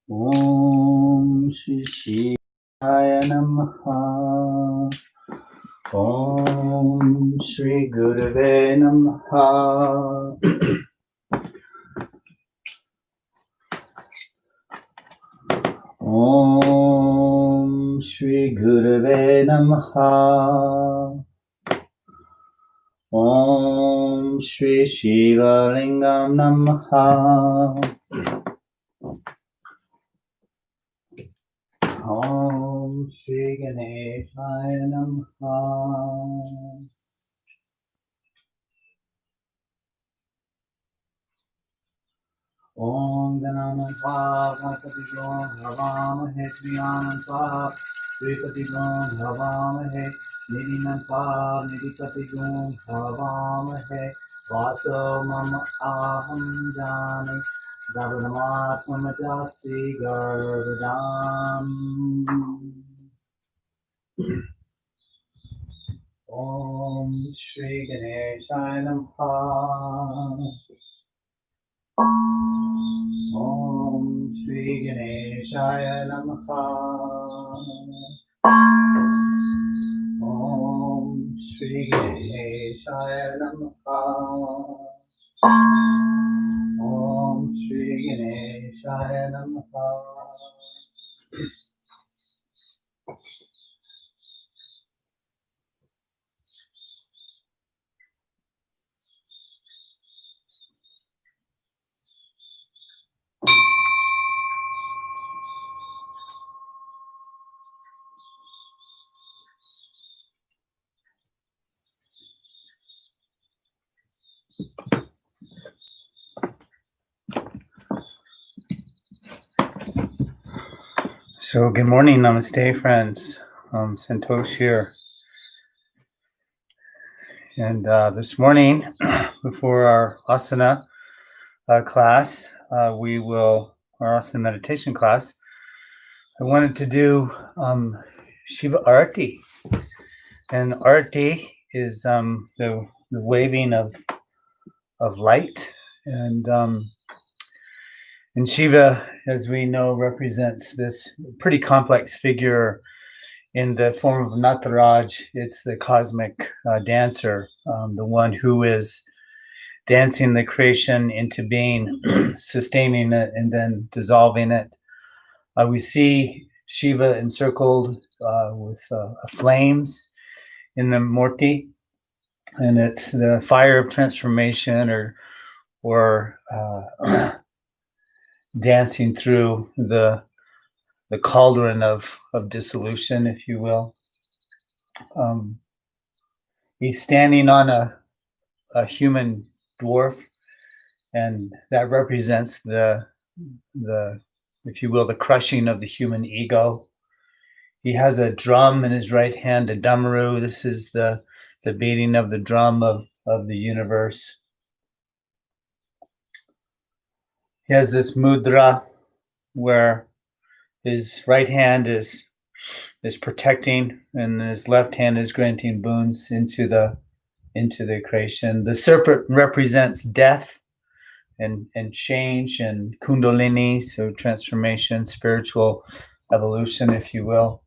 Om Shri Shivaya Namaha. Om Shri Gurave Namaha. Om Shri Gurave Namaha. Om Shri Shiva Lingam Namaha. Om Shri Ganeshaya Namaha. Om Gananatva Ganapatigom Bhavamahe Priyanatva Sripatigom Bhavamahe Nidinatva Nidipatigom Bhavamahe Vaso Mama Aham Jani Gavanamatmamajasti Gardam. Om Shri Ganeshaya Namaha. Om Shri Ganeshaya Namaha. Om Shri Ganeshaya Namaha. Om Shri Ganeshaya Namaha. So good morning, namaste friends. Santosh here. And this morning, before our asana class, our asana meditation class, I wanted to do Shiva Arati. And Arati is the waving of light. And Shiva, as we know, represents this pretty complex figure in the form of Nataraj. It's the cosmic dancer, the one who is dancing the creation into being, sustaining it, and then dissolving it. We see Shiva encircled with flames in the Murti, and it's the fire of transformation, or dancing through the cauldron of dissolution, if you will. He's standing on a human dwarf, and that represents the if you will, the crushing of the human ego. He has a drum in his right hand, a damaru. This is the beating of the drum of the universe. He has this mudra where his right hand is protecting, and his left hand is granting boons into the creation. The serpent represents death and change and kundalini, so transformation, spiritual evolution, if you will.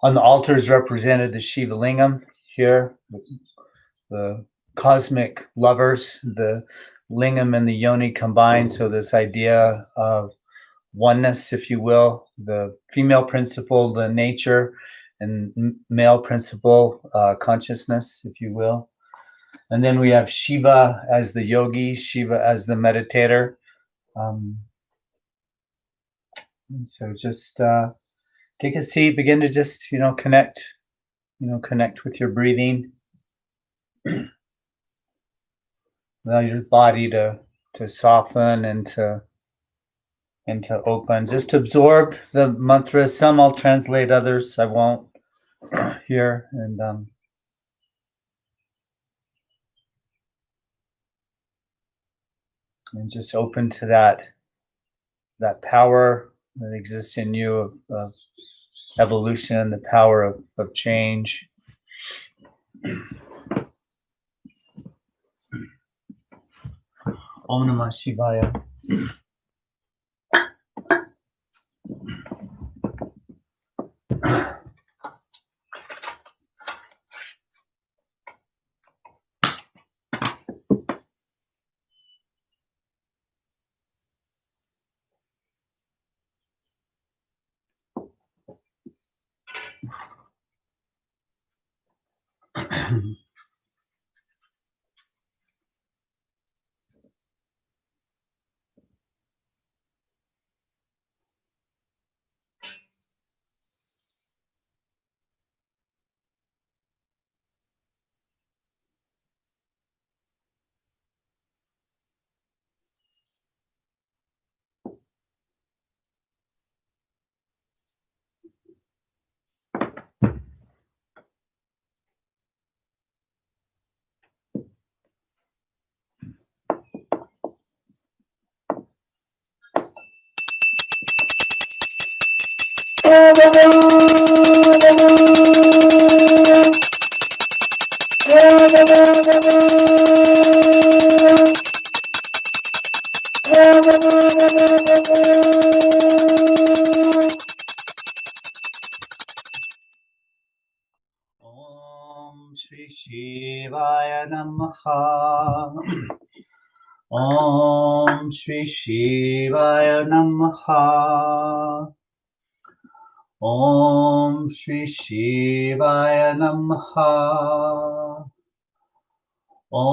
On the altar is represented the Shiva Lingam here, the cosmic lovers, the lingam and the yoni combined, so this idea of oneness, if you will, the female principle, the nature, and male principle, consciousness, if you will. And then we have Shiva as the yogi, Shiva as the meditator. And so just take a seat, begin to just, connect with your breathing. Allow your body to soften and to open. Just absorb the mantras. Some I'll translate, others I won't here. And just open to that power that exists in you of evolution, the power of change. Om Namah Shivaya. Om Shri Shivaya Namaha. Om Shri Shivaya Namaha. Om Shri Shivaya Namaha. Om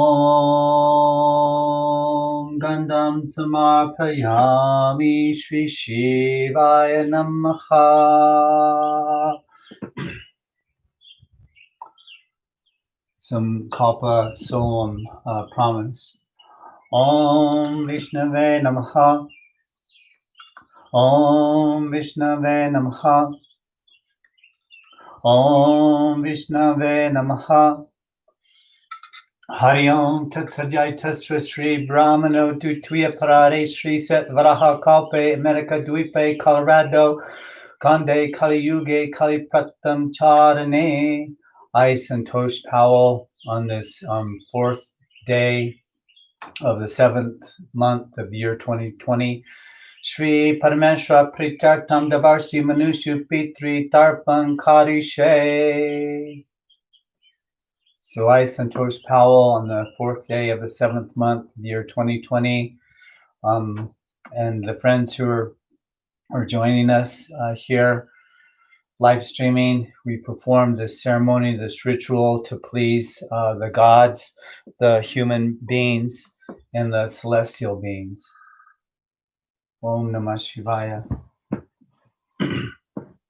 Gandham Samarpayami Shri Shivaya Namaha. Some Kalpa Soam promise. Om Vishnave Namaha. Om Vishnave Namaha. Om Vishnave Namaha. Hari Om Tat Sajai Tasra Sri Brahmano Dutviya Parade Sri Set Varaha Kalpe America Dvipe Colorado Kande Kali Yuge Kali Pratam Charane. I, Santosh Powell, on this fourth day of the seventh month of the year 2020. Shri Parameshwara Pritartam Davarsi Manushu Pitri Tarpan Karishe. So I, Santosh Powell, on the fourth day of the seventh month of the year 2020, and the friends who are joining us here live streaming, we performed this ceremony, this ritual to please the gods, the human beings, and the celestial beings. Om Namah Shivaya.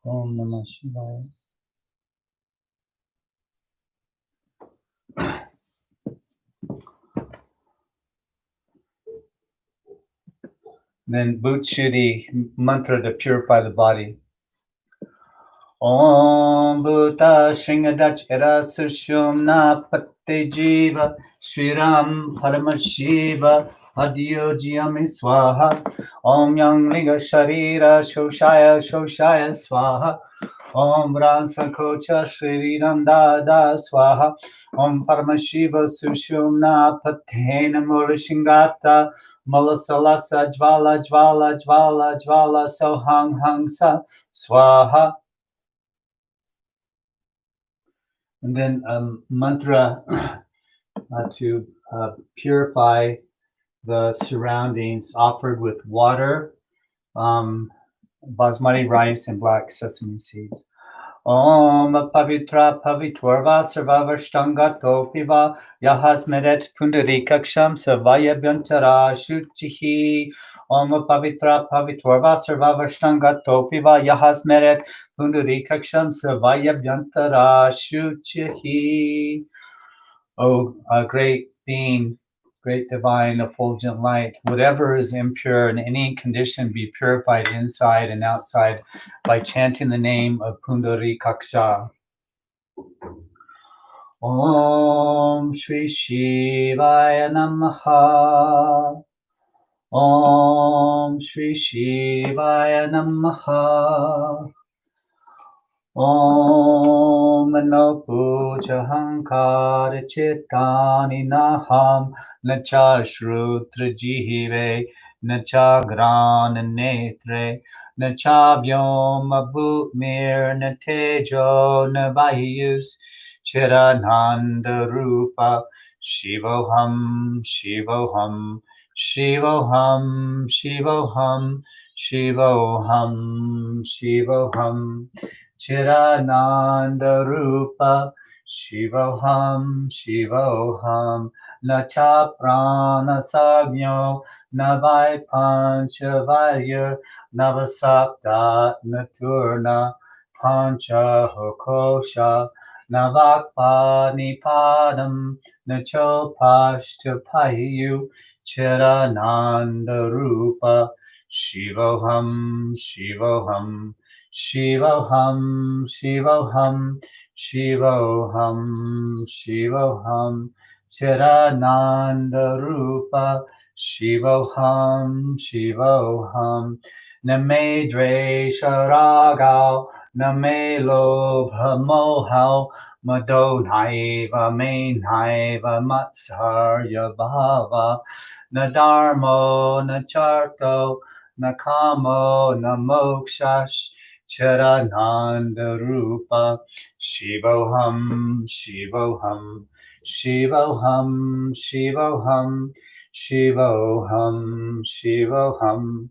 Om Namah Shivaya. Then Bhutshuddhi mantra to purify the body. Om Bhuta Shringadachara Sushumna Pate Jiva Shriram Paramashiva Adyo Jyami Swaha Om Yang Liga Sharira Shoshaya Shoshaya Swaha Om Ransakocha Shriram Dada Swaha Om Paramashiva Sushumna Patena Murishingata Malasalasa Jvala Jvala Jvala Jvala Sohang Hangsa Swaha. And then mantra to purify the surroundings, offered with water, basmati rice, and black sesame seeds. Om Pavitra Pavitvarva Sarvavashtangato Piva Yahasmeret Pundarikaksham Savaya Byantara Shuchihi. Om Pavitra Pavitvarva Sarvavashtangato Piva Yahasmeret Pundarikaksham Savaya Byantara Shuchihi. Oh, a great being, great divine effulgent light. Whatever is impure in any condition be purified inside and outside by chanting the name of Pundari Kaksha. Om Shri Shivaya Namaha. Om Shri Shivaya Namaha. Om Mano Puja Hankara Chittani Naham Nacha Shrutra Jive Nacha Gran Netre Nacha Vyoma Bhutmir Natejo Navayus Chirananda Rupa Shivoham Shivoham Shivoham Shivoham Shivoham Shivoham Chirananda Rupa Shivoham Shivoham Nacha Prana Sagno Navai Panchavarya Navasapta Naturna Pancha Hokosha Navakpa Nipadam Nacho Pashtapayu Chirananda Rupa Shivoham Shivoham Shivoham, Shivoham, Shivoham, Shivoham, Chirananda Rupa, Shivoham, Shivoham, Name Dresha Ragao, Name Lobha Mohao, Madonaiva Mainaiva Matsarya Bhava, Nadarmo Nacharto, Nakamo Namokshash, Chirananda Rupa Shivoham Shivoham Shivoham Shivoham Shivoham Shivoham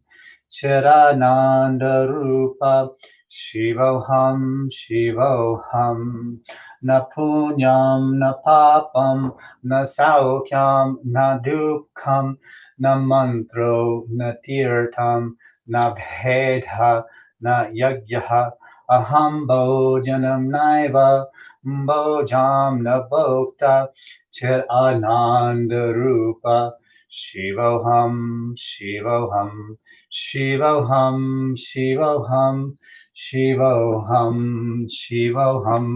Chirananda Rupa Shivoham Shivoham Na punyam na papam na saukyam na dukkham na mantro na tirtham na bhedha na yajyaha aham bhojanam naiva bhojam na bhokta chir ananda rupa shivoham shivoham shivoham shivoham shivoham shivoham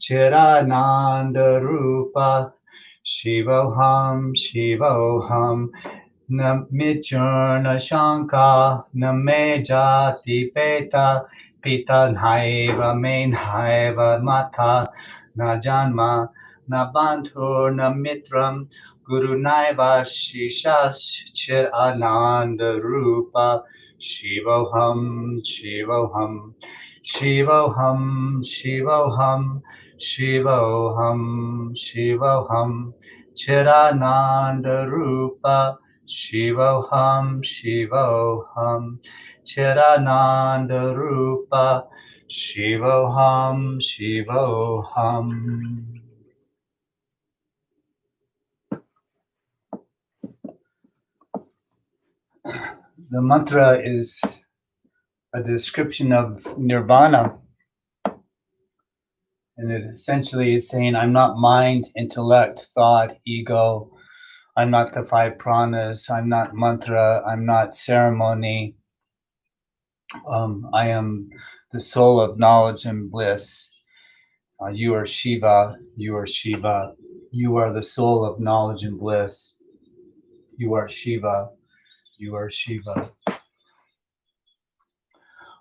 chirananda rupa shivoham shivoham Namijurna Shanka Name Jati Peta Pita Naiva Main Haiva Mata Na Janma Na Bantur Na Mitram Guru Naiva Shishas Chir Ananda Rupa Shivoham Shivoham Shivoham Shivoham Shivoham Shivoham Chirananda Rupa Shivoham Shivoham Chirananda Rupa Shivoham Shivoham. The mantra is a description of nirvana, and it essentially is saying, I'm not mind, intellect, thought, ego. I'm not the five pranas. I'm not mantra. I'm not ceremony. I am the soul of knowledge and bliss. You are Shiva. You are Shiva. You are the soul of knowledge and bliss. You are Shiva. You are Shiva.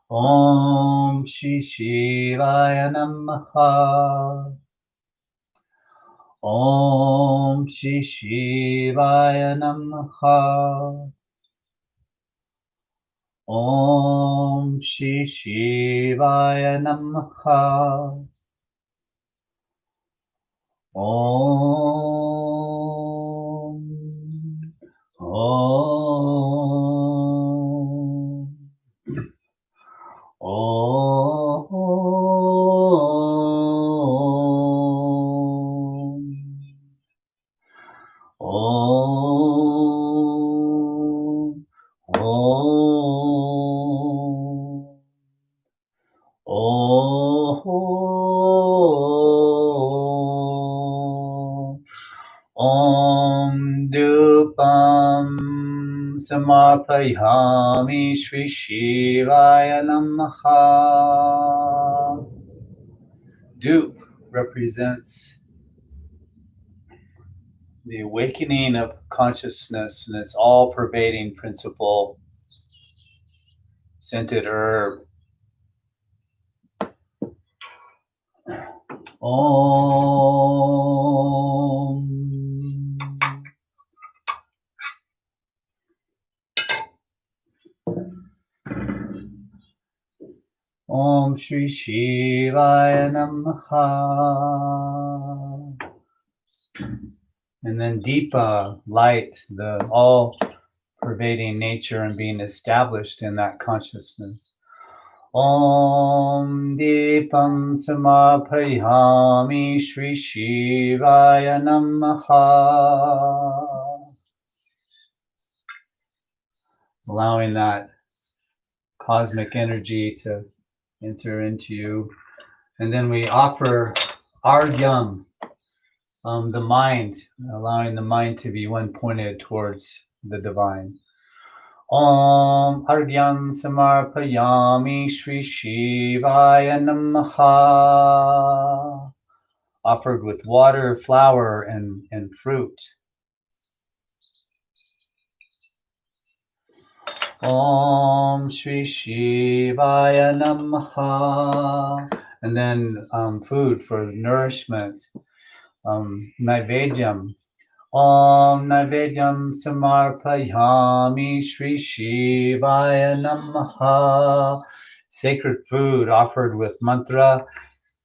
Om Shri Shivaya Namaha. Om Shri Shivaya Namaha. Om Shri Shivaya Namaha. Om. Om. Om. Om. Om. Om. Samapayami Shri Shivaya Namaha. Dupe represents the awakening of consciousness and its all-pervading principle, scented herb. Om. Om Shri Shivaya Namaha. And then Deepa, light, the all-pervading nature and being established in that consciousness. Om Deepam Samapayami Shri Shivaya Namaha. Allowing that cosmic energy to enter into you. And then we offer Argyam, the mind, allowing the mind to be one pointed towards the divine. Om Argyam Samarpayami Shri Shivaya Namaha. Offered with water, flour, and fruit. Om Shri Shivaya Namaha. And then food for nourishment. Naivedyam. Om Naivedyam Samarpayami Shri Shivaya Namaha. Sacred food offered with mantra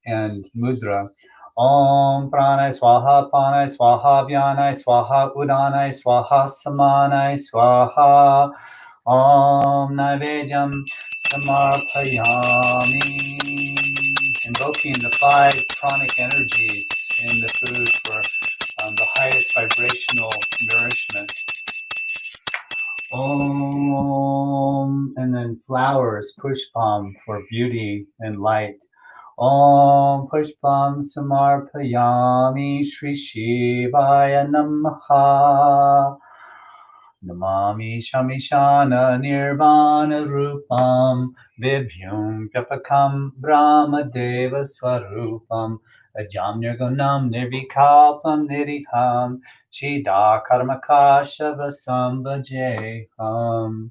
and mudra. Om Pranay Swaha, Panay Swaha, Vyanay Swaha, Udanay Swaha, Samanay Swaha. Om Naivedyam Samarpayami. Invoking the 5 pranic energies in the food for the highest vibrational nourishment. Om, and then flowers, pushpam, for beauty and light. Om pushpam samarpayami Shri Shivaya Namaha. Namami Shamishana Nirvana Rupam Vibhyum Pyapakam Brahma Deva Swarupam Ajam Nirgunam Nirvikalpam Niriham Chida Karmakashava Sambhajeham.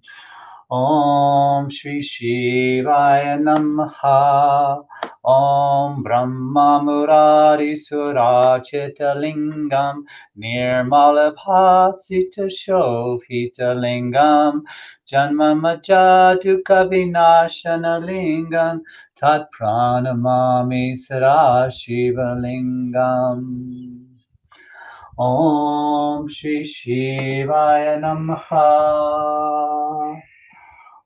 Om Shri Shivaya Namaha. Om Brahma Murari Surachita Lingam Nirmala Bhasita Shobhita Lingam Janma Majatu Kavinashana Lingam Tat Pranamami Sara Shiva Lingam. Om Shri Shivaya Namaha.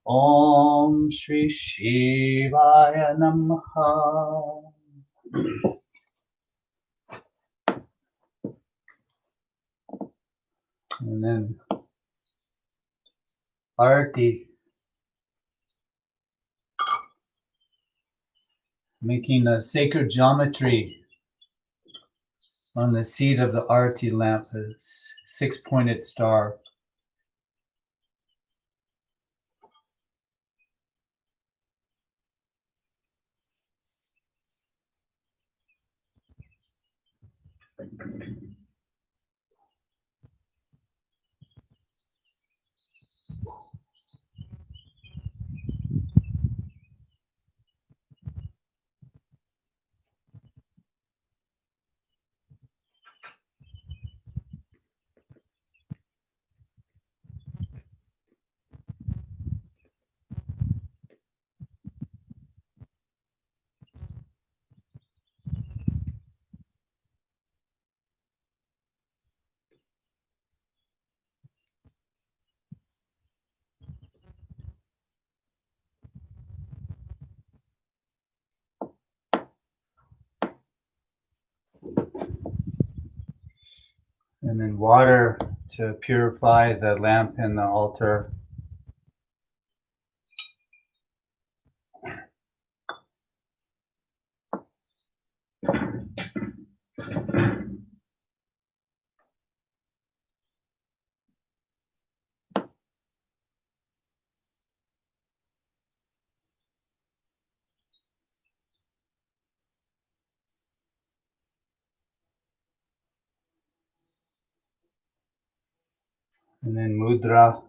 Om Shri Shivaya Namaha. And then Arati, making a sacred geometry on the seat of the Arati lamp, a 6-pointed star. And then water to purify the lamp and the altar. And then mudra.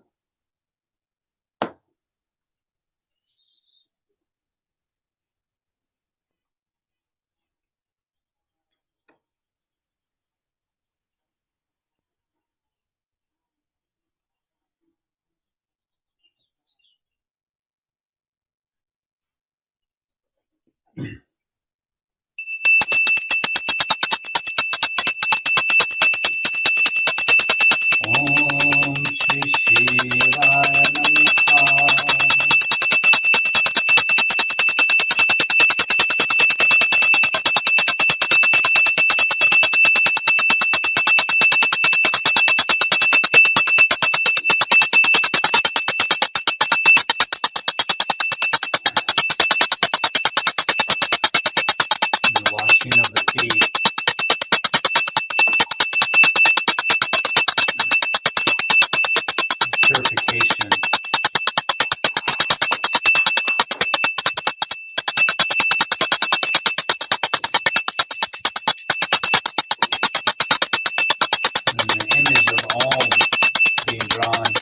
Om Shri Shivaya Namaha. The washing of the feet. Purification. And the image of Om being drawn.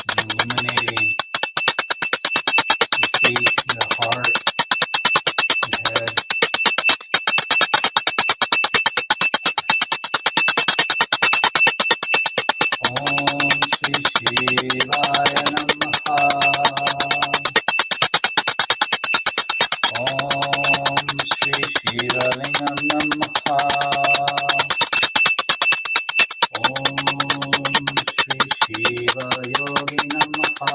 And illuminating the feet, the heart, the head. Om Shri Shivaya Namaha. Om Shri Shivalingam Namaha. Om Shri Shiva Yogi Namaha.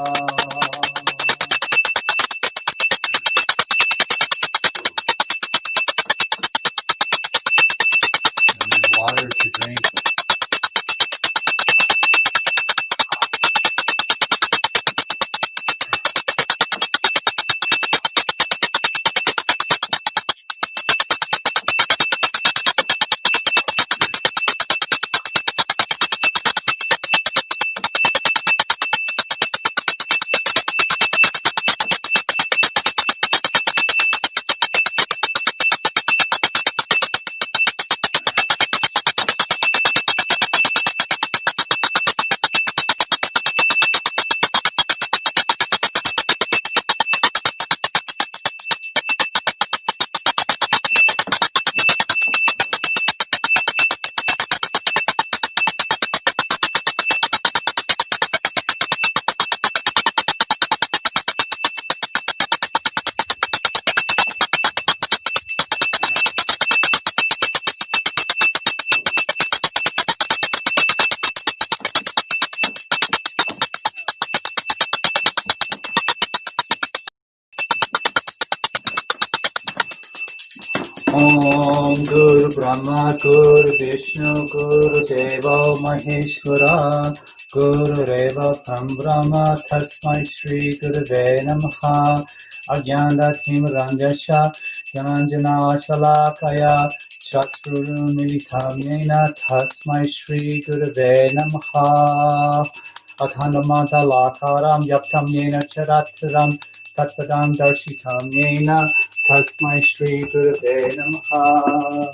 And then water to drink. Om Guru Brahma Guru Vishnu Guru Deva Maheshwara Guru Reva Brahma Tasmai Shri Gurave Namaha Agyanda Tim Ranjasha Jananjana Shalakaya Chakruru Militam Yena Tasmai Shri Gurave Namaha Athanamata Lakaram Yaptam Yena Charatram Tatpadam Darshitam Yena Tasmai Shri Gurave Namaha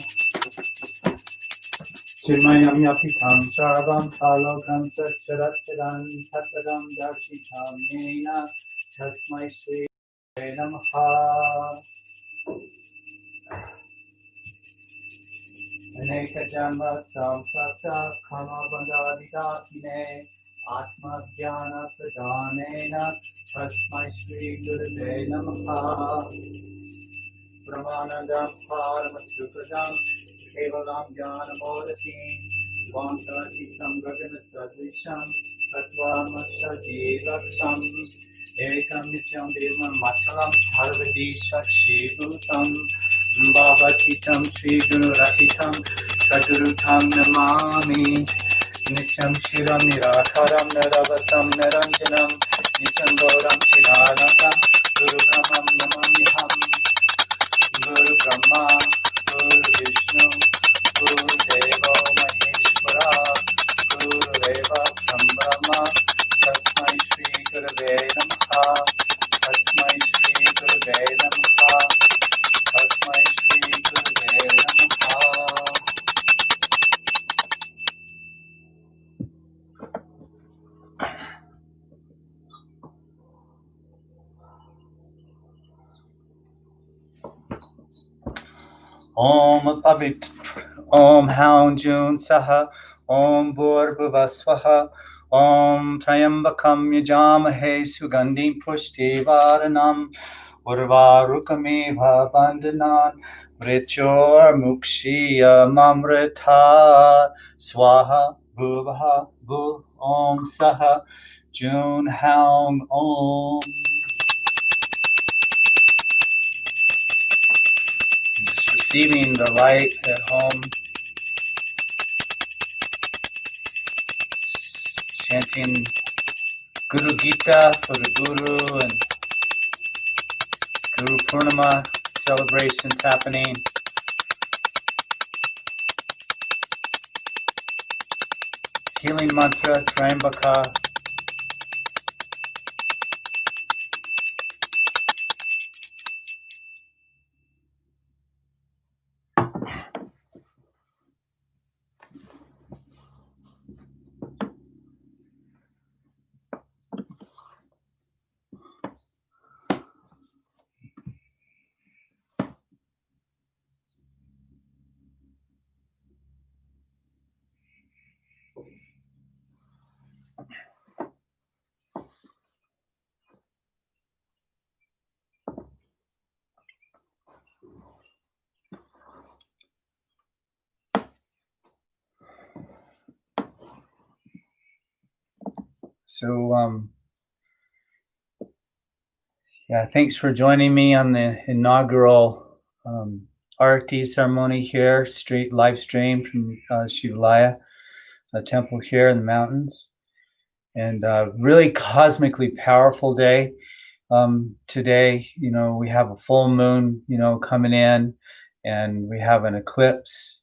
Chimayam Yapitam Sarvam Kalokam Satcharatcharam Tatpadam Darshitam Yena Tasmai Shri Gurave Namaha Aneka Jama Samsakta Kama Bandadikatine Atma Jnana Pradhanena Tasmai Shri Gurave Namaha Brahmanandam Paramasukadam Kevalam Jnanamodati Vantarchitam Gagana Sadvisham Tattvamasa Jivaksam Ekam Nityam Devam Machalam Sarvadi Sakshi Bhutam Bhavachitam Sri Guru Rahitam Sadgurutam Namami Nityam Shiram Nirakaram Naravatam Naranjanam Nityam Gauram Chidanandam Guru Brahmam Namamiham Guru Brahma, Guru Vishnu, Guru Deva Maheshwara, Guru Reva Brahma, Tasmai Shri Gurave Namaha, Tasmai Shri Gurave Namaha, Tasmai Shri Gurave Namaha. Om Pavit Om Haunjun Saha Om Bhurbhuvaswaha Om Triambakam Yajamahe Sugandhi Pushti Varanam Urvarukamiva Bandhanan Vrichor Mukshiya Mamrita Swaha Bhuvaha Bhu Om Saha Jun Haung Om. Just receiving the light at home, chanting Guru Gita for the Guru and Guru Purnima celebrations happening. Healing mantra, Triambaka. So, yeah, thanks for joining me on the inaugural Arati ceremony here, live stream from Shivalaya, a temple here in the mountains. And really cosmically powerful day. Today, we have a full moon, coming in, and we have an eclipse.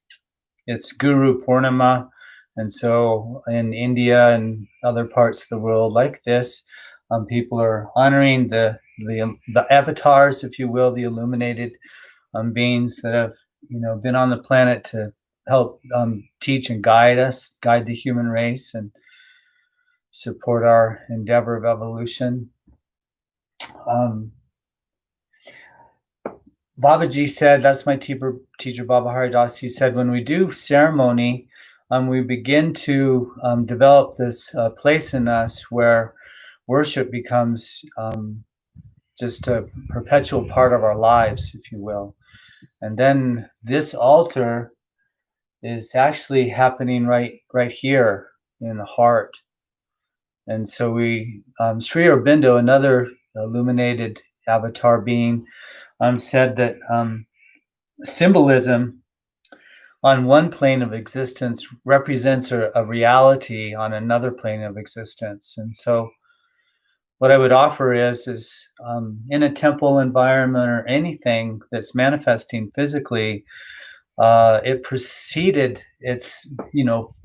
It's Guru Purnima. And so in India and other parts of the world like this, people are honoring the avatars, if you will, the illuminated beings that have, been on the planet to help teach and guide the human race, and support our endeavor of evolution. Babaji said, that's my teacher Baba Haridas, he said, when we do ceremony, we begin to develop this place in us where worship becomes just a perpetual part of our lives, if you will. And then this altar is actually happening right here in the heart. And so we, Sri Aurobindo, another illuminated avatar being, said that symbolism on one plane of existence represents a reality on another plane of existence. And so what I would offer is in a temple environment or anything that's manifesting physically, it preceded its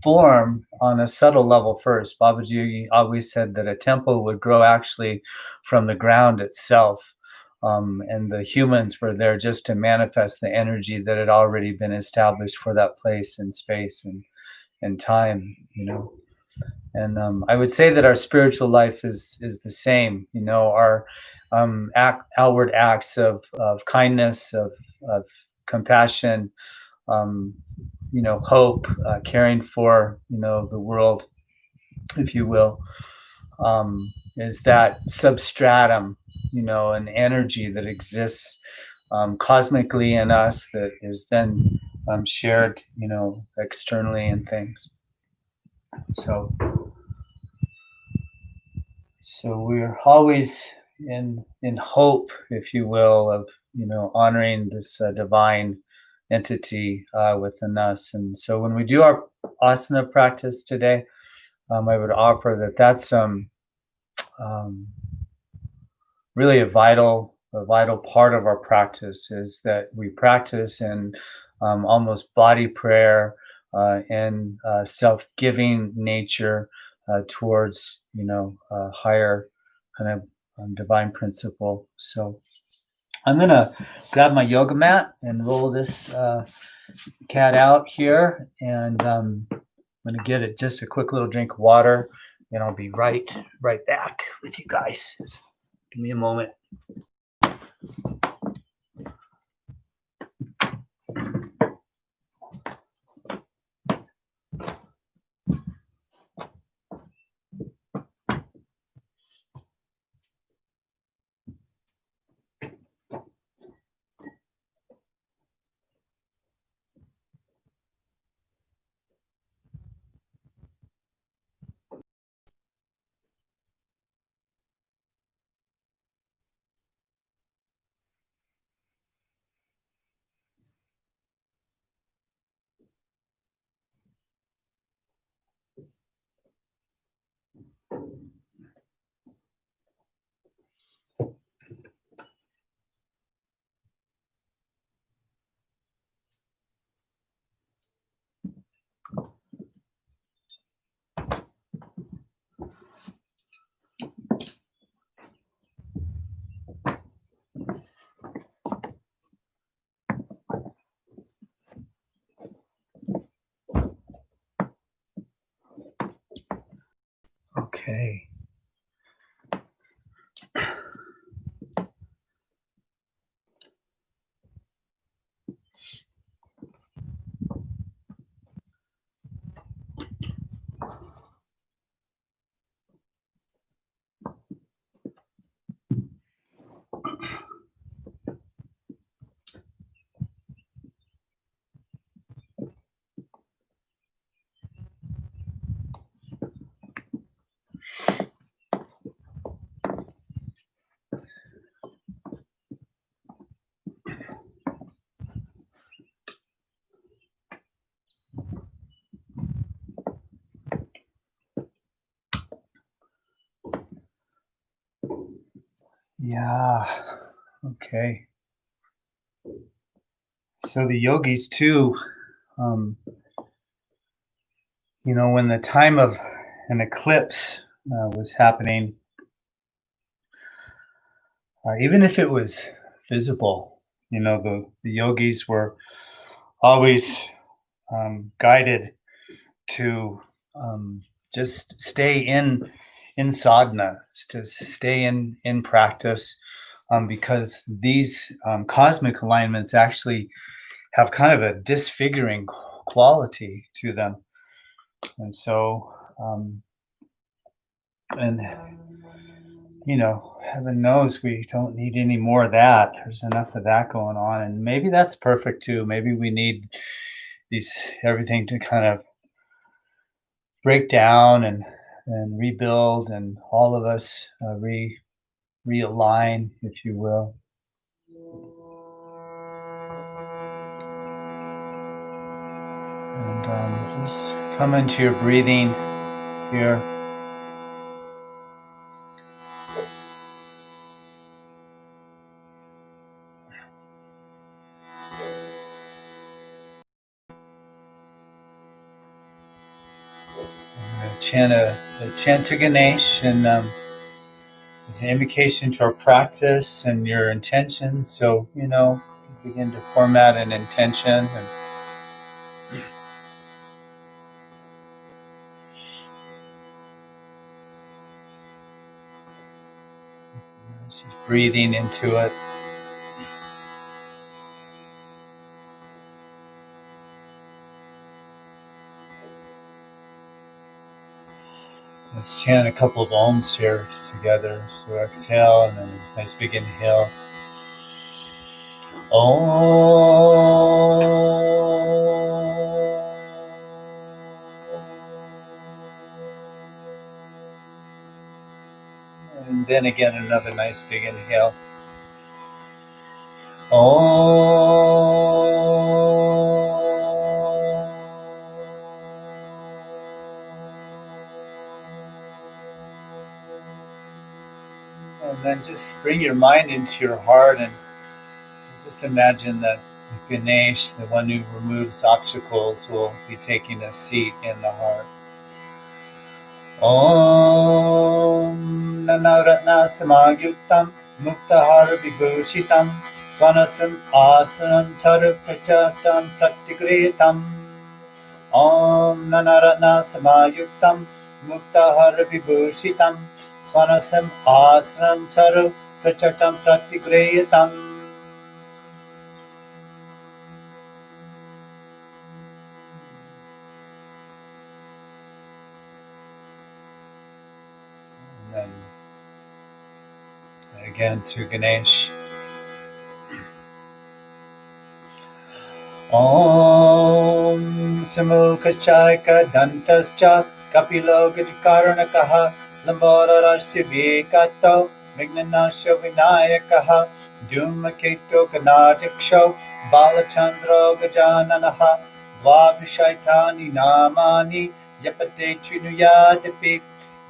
form on a subtle level first. Babaji always said that a temple would grow actually from the ground itself, and the humans were there just to manifest the energy that had already been established for that place and space and time. And I would say that our spiritual life is the same. Our outward acts of kindness, of compassion, hope, caring for, the world, if you will, is that substratum, an energy that exists cosmically in us that is then shared, externally in things. So we're always in hope, if you will, of, honoring this divine entity within us. And so when we do our asana practice today, I would offer that's really a vital part of our practice, is that we practice in almost body prayer and self-giving nature towards a higher kind of divine principle. So I'm gonna grab my yoga mat and roll this cat out here, and I'm gonna get it just a quick little drink of water, and I'll be right back with you guys. Give me a moment. Okay. Yeah. Okay. So the yogis too, um, when the time of an eclipse was happening, even if it was visible, the yogis were always guided to just stay in sadhana, to stay in practice, because these cosmic alignments actually have kind of a disfiguring quality to them, and so and heaven knows we don't need any more of that. There's enough of that going on, and maybe that's perfect too. Maybe we need these everything to kind of break down and rebuild, and all of us realign, if you will. And just come into your breathing here. I'm going to chant to Ganesh, and as an invocation to our practice and your intention. So, begin to format an intention, and just breathing into it. Let's chant a couple of ohms here together. So exhale, and then nice big inhale. And then again, another nice big inhale. And then just bring your mind into your heart, and just imagine that Ganesh, the one who removes obstacles, will be taking a seat in the heart. Om Nanaratna Samagyuktam Muktahara Vibhushitam Svanasam Asanam Taruprachatam Pratigritam. Om Nanaratna Samayuktam Muktahara Vibhushitam Svanasam Asanam Taruprachatam Pratigritam. And then again to Ganesh. Om Samukachayka Dantascha Kapilo Gajikaranakaha Lambara Rashtivikato Vignanasha Vinayakaha Dhumaketo Ganadiksho Balachandra Gajananaha Dvabhishaitani Namani Yapate Chinuyadapi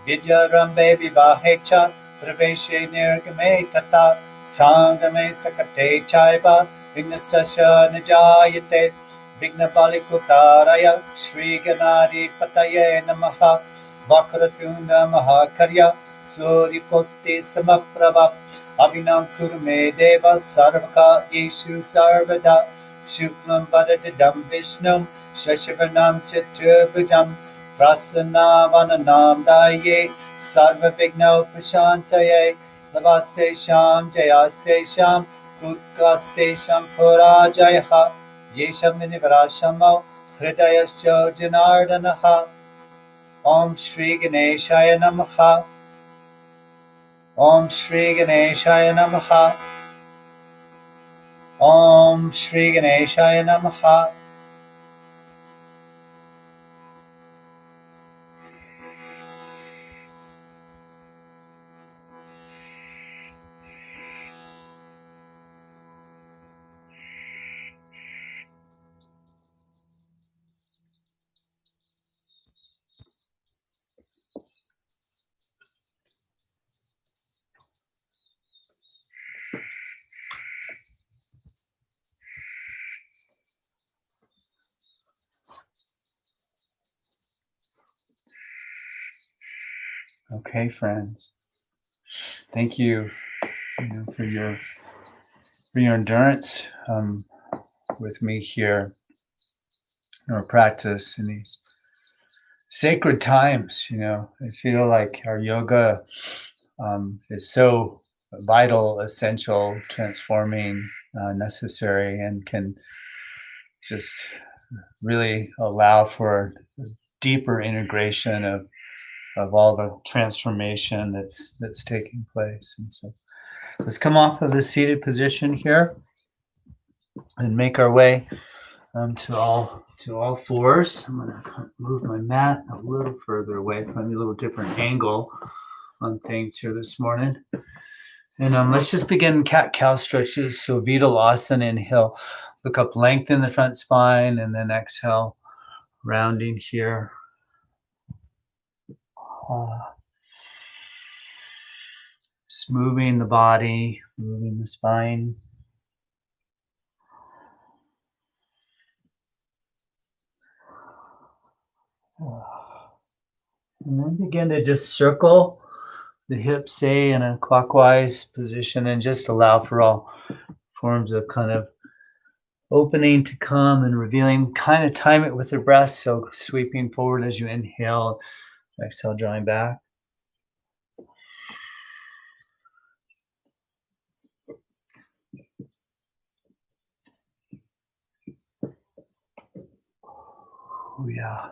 Vidyarambe Vivahecha Praveshe Nirgame Tata Sangame Sakate Chaiva Vignastasya Najayate Vignabalikutaraya Shri Ganadi Pataye Namaha Vakratunda Mahakarya Surikoti Samaprabha Avinam Kurume Deva Sarvaka Yeshu Sarvada Shuklam Badadam Vishnum Shashivanam Chaturbhujam Prasanna Vananam Daye Sarva Vigno Prashantaye Namaste Sham Jayaste Sham Kutkaste Sham Purajaya Yesham Nivarashamo Hridayascho Janardanaha Om Shri Ganeshaya Namaha Om Shri Ganeshaya Namaha Om Shri Ganeshaya Namaha. Okay, friends. Thank you, for your endurance with me here in our practice in these sacred times. I feel like our yoga is so vital, essential, transforming, necessary, and can just really allow for deeper integration of all the transformation that's taking place. And so let's come off of the seated position here and make our way to all fours. I'm going to move my mat a little further away, find a little different angle on things here this morning. And let's just begin cat-cow stretches. So Vidalasana, inhale, look up, lengthen the front spine, and then exhale, rounding here. Just moving the body, moving the spine. And then begin to just circle the hips, say, in a clockwise position, and just allow for all forms of kind of opening to come and revealing. Kind of time it with the breath, so sweeping forward as you inhale, exhale, drawing back. Oh, yeah.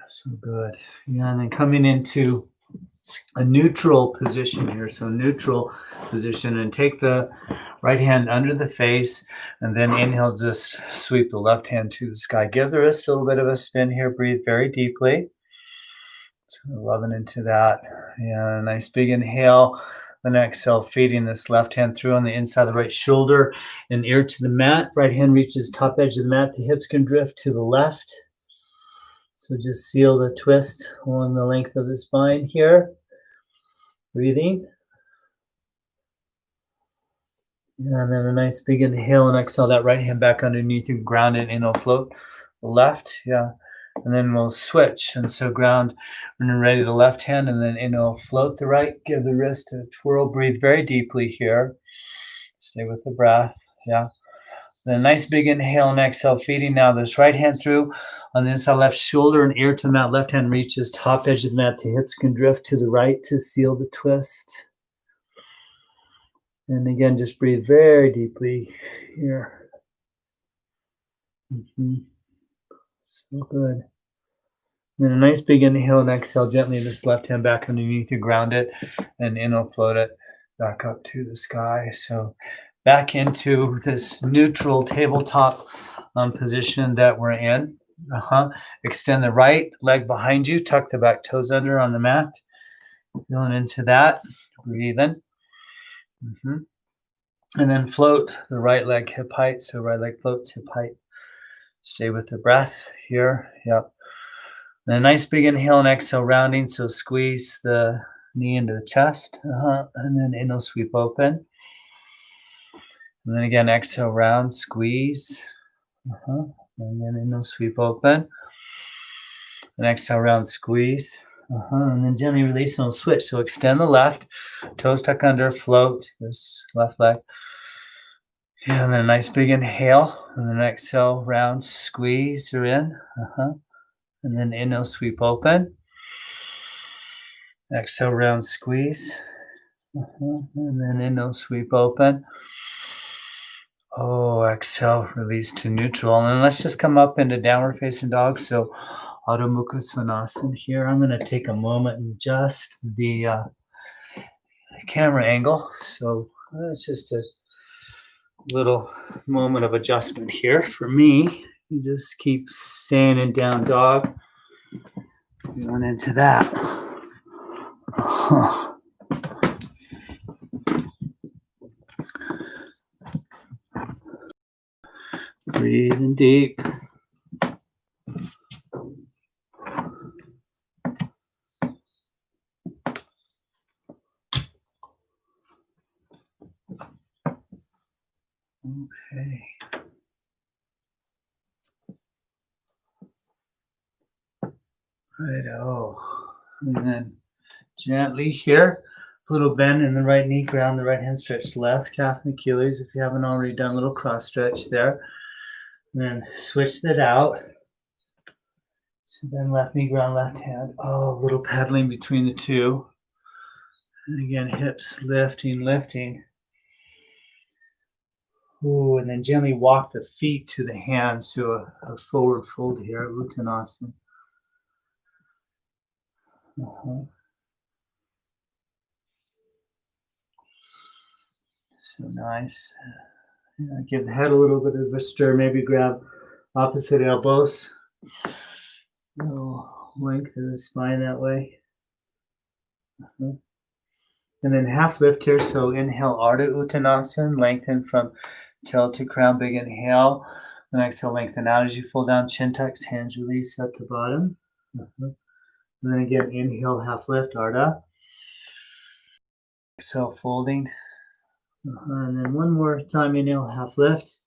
So good. Yeah, and then coming into a neutral position here. So neutral position, and take the right hand under the face, and then inhale, just sweep the left hand to the sky. Give the wrist a little bit of a spin here. Breathe very deeply. So loving into that. Yeah, nice big inhale. Then exhale, feeding this left hand through on the inside of the right shoulder and ear to the mat. Right hand reaches top edge of the mat. The hips can drift to the left. So just seal the twist along the length of the spine here. Breathing. And then a nice big inhale and exhale. That right hand back underneath you, ground it, and it'll float the left. Yeah. And then we'll switch. And so ground when you're ready the left hand, and then it'll float the right. Give the wrist a twirl. Breathe very deeply here. Stay with the breath. Yeah. Then a nice big inhale and exhale, feeding now this right hand through on the inside left shoulder and ear to the mat. Left hand reaches top edge of the mat. The hips can drift to the right to seal the twist. And again, just breathe very deeply here. So good. Then a nice big inhale and exhale, gently this left hand back underneath you, ground it, and it'll float it back up to the sky. So back into this neutral tabletop position that we're in. Extend the right leg behind you, tuck the back toes under on the mat. Feeling into that. Breathe in. And then float the right leg hip height. So right leg floats hip height. Stay with the breath here. Yep. Then a nice big inhale and exhale, rounding. So squeeze the knee into the chest. And then inhale, sweep open. And then again, exhale, round, squeeze. And then inhale, sweep open. And exhale, round, squeeze. And then gently release and we'll switch. So extend the left, toes tuck under, float this left leg. Yeah, and then a nice big inhale, and then exhale, round squeeze. You're in. And then inhale, sweep open. Exhale, round squeeze. And then inhale, sweep open. Oh, exhale, release to neutral. And then let's just come up into downward facing dog. So, Adho Mukha Svanasana here. I'm going to take a moment and adjust the camera angle. So, it's just a little moment of adjustment here for me. You just keep staying in down dog. Going into that. Breathing deep. Okay. Right-o. And then gently here, a little bend in the right knee, ground the right hand, stretch left calf and Achilles. If you haven't already done a little cross stretch there. And then switch that out. So then left knee, ground left hand. Oh, a little pedaling between the two. And again, hips lifting, lifting. Ooh, and then gently walk the feet to the hands to a forward fold here, Uttanasana. So nice. Give the head a little bit of a stir. Maybe grab opposite elbows. Length of the spine that way. And then half lift here. So inhale, Ardha Uttanasana. Lengthen from tail to crown. Big inhale. And exhale, lengthen out as you fold down. Chin tucks, hands release at the bottom. And then again, inhale, half lift, Ardha. Exhale, folding. And then one more time, inhale, half lift.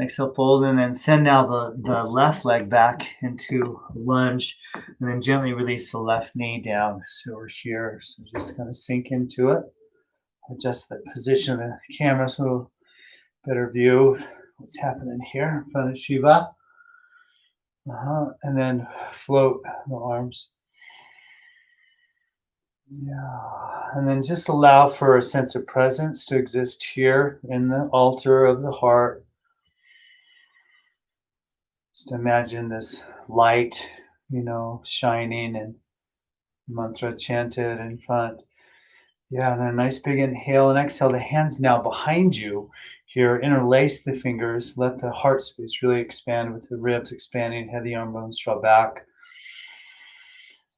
Exhale, fold, and then send now the left leg back into lunge, and then gently release the left knee down. So we're here. So just kind of sink into it. Adjust the position of the camera so better view of what's happening here in front of Shiva. And then float the arms. Yeah, and then just allow for a sense of presence to exist here in the altar of the heart. Just imagine this light, shining and mantra chanted in front. Yeah, and then a nice big inhale and exhale. The hands now behind you here. Interlace the fingers. Let the heart space really expand with the ribs expanding. Head the arm bones draw back.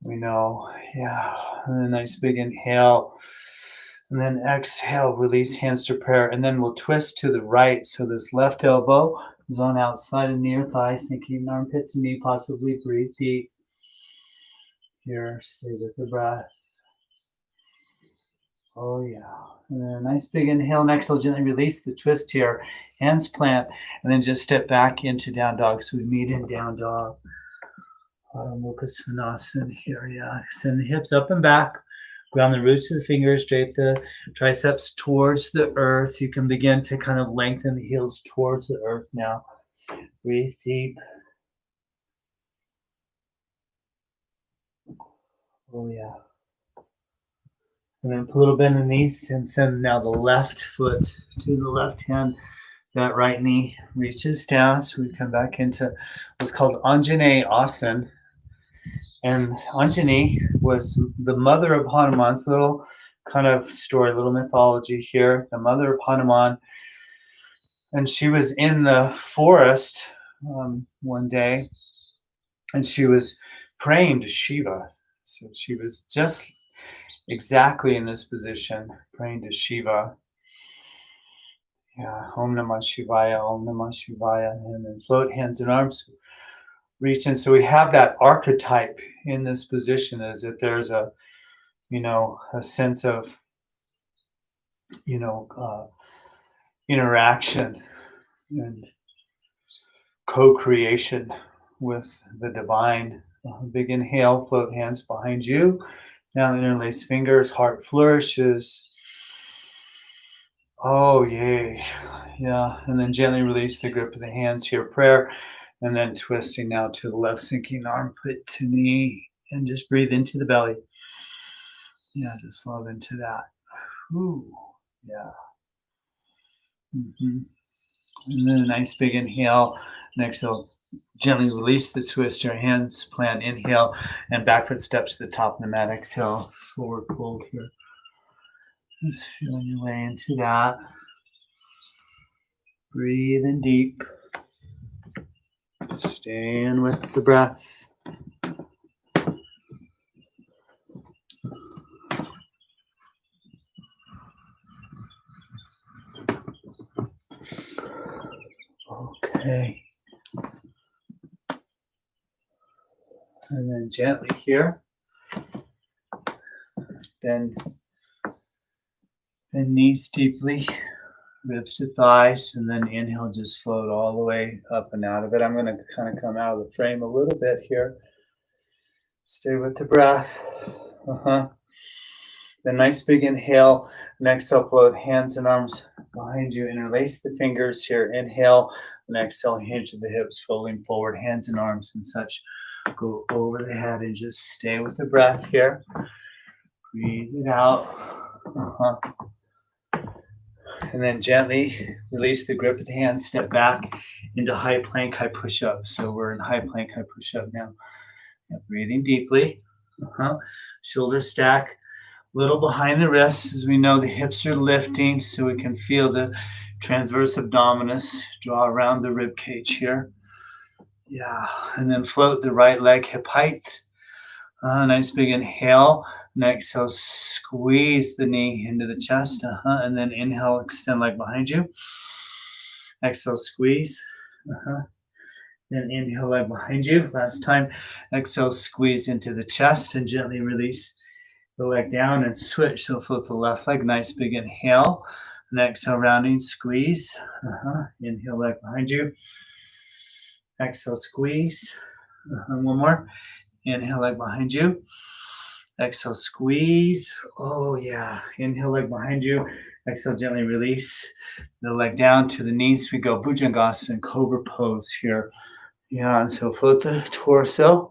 We know. Yeah, and then a nice big inhale. And then exhale, release hands to prayer. And then we'll twist to the right. So this left elbow is on outside of near thigh, sinking armpit to knee, possibly breathe deep. Here, stay with the breath. Oh, yeah. And then a nice big inhale and exhale, gently release the twist here. Hands plant, and then just step back into down dog. So we meet in down dog. Adho Mukha Svanasana here, yeah. Send the hips up and back. Ground the roots of the fingers, drape the triceps towards the earth. You can begin to kind of lengthen the heels towards the earth now. Breathe deep. Oh, yeah. And then put a little bend in the knees and send now the left foot to the left hand. That right knee reaches down. So we come back into what's called Anjaneya Asana. And Anjani was the mother of Hanuman's little kind of story, little mythology here. The mother of Hanuman. And she was in the forest one day, and she was praying to Shiva. So she was just exactly in this position, praying to Shiva. Yeah, Om Namah Shivaya, Om Namah Shivaya, and then float hands and arms, reach in. So we have that archetype in this position, is that there's a sense of, interaction and co-creation with the divine. Big inhale, float hands behind you. Now interlace fingers, heart flourishes. Oh, yay. Yeah. And then gently release the grip of the hands here, prayer. And then twisting now to the left, sinking armpit to knee. And just breathe into the belly. Yeah, just love into that. Ooh, yeah. hmm And then a nice big inhale. And exhale, gently release the twister. Hands plant, inhale, and back foot steps to the top of the mat. Exhale, forward fold here. Just feeling your way into that. Breathe in deep. Staying with the breath. Okay. And then gently here. Bend knees deeply, ribs to thighs, and then inhale, just float all the way up and out of it. I'm going to kind of come out of the frame a little bit here. Stay with the breath. Then nice big inhale. And exhale, float hands and arms behind you. Interlace the fingers here. Inhale. And exhale, hinge to the hips, folding forward, hands and arms and such. Go over the head and just stay with the breath here. Breathe it out. And then gently release the grip of the hand. Step back into high plank, high push-up. So we're in high plank, high push-up now. Breathing deeply. Shoulders stack. Little behind the wrists. As we know, the hips are lifting, so we can feel the transverse abdominis draw around the rib cage here. Yeah, and then float the right leg hip height. Nice big inhale. And exhale, squeeze the knee into the chest. And then inhale, extend leg behind you. Exhale, squeeze. Then inhale, leg behind you. Last time. Exhale, squeeze into the chest and gently release the leg down and switch. So float the left leg. Nice big inhale. And exhale, rounding, squeeze. Inhale, leg behind you. Exhale, squeeze. One more. Inhale, leg behind you. Exhale, squeeze. Oh, yeah. Inhale, leg behind you. Exhale, gently release the leg down to the knees. We go Bhujangasana, Cobra pose here. Yeah, and so float the torso.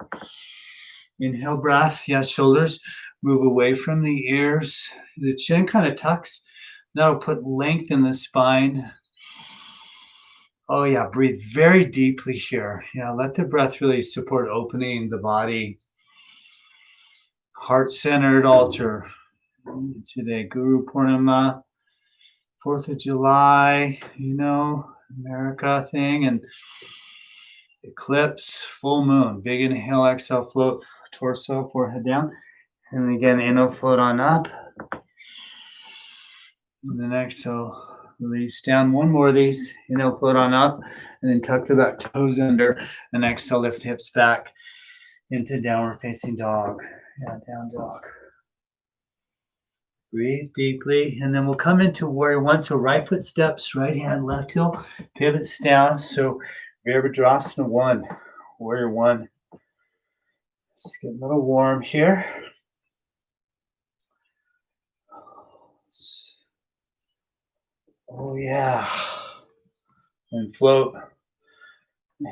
Inhale, breath. Yeah, shoulders move away from the ears. The chin kind of tucks. Now put length in the spine. Oh, yeah. Breathe very deeply here. Yeah, let the breath really support opening the body. Heart-centered altar. Today, Guru Purnima, 4th of July, America thing, and eclipse, full moon. Big inhale, exhale, float, torso, forehead down. And again, inhale, float on up. And then exhale, release down. One more of these. Inhale, float on up. And then tuck the back toes under. And exhale, lift the hips back into downward facing dog. Yeah, down dog. Breathe deeply, and then we'll come into warrior one. So right foot steps, right hand, left heel, pivots down. So Virabhadrasana 1, warrior 1. Let's get a little warm here. Oh, yeah. And float.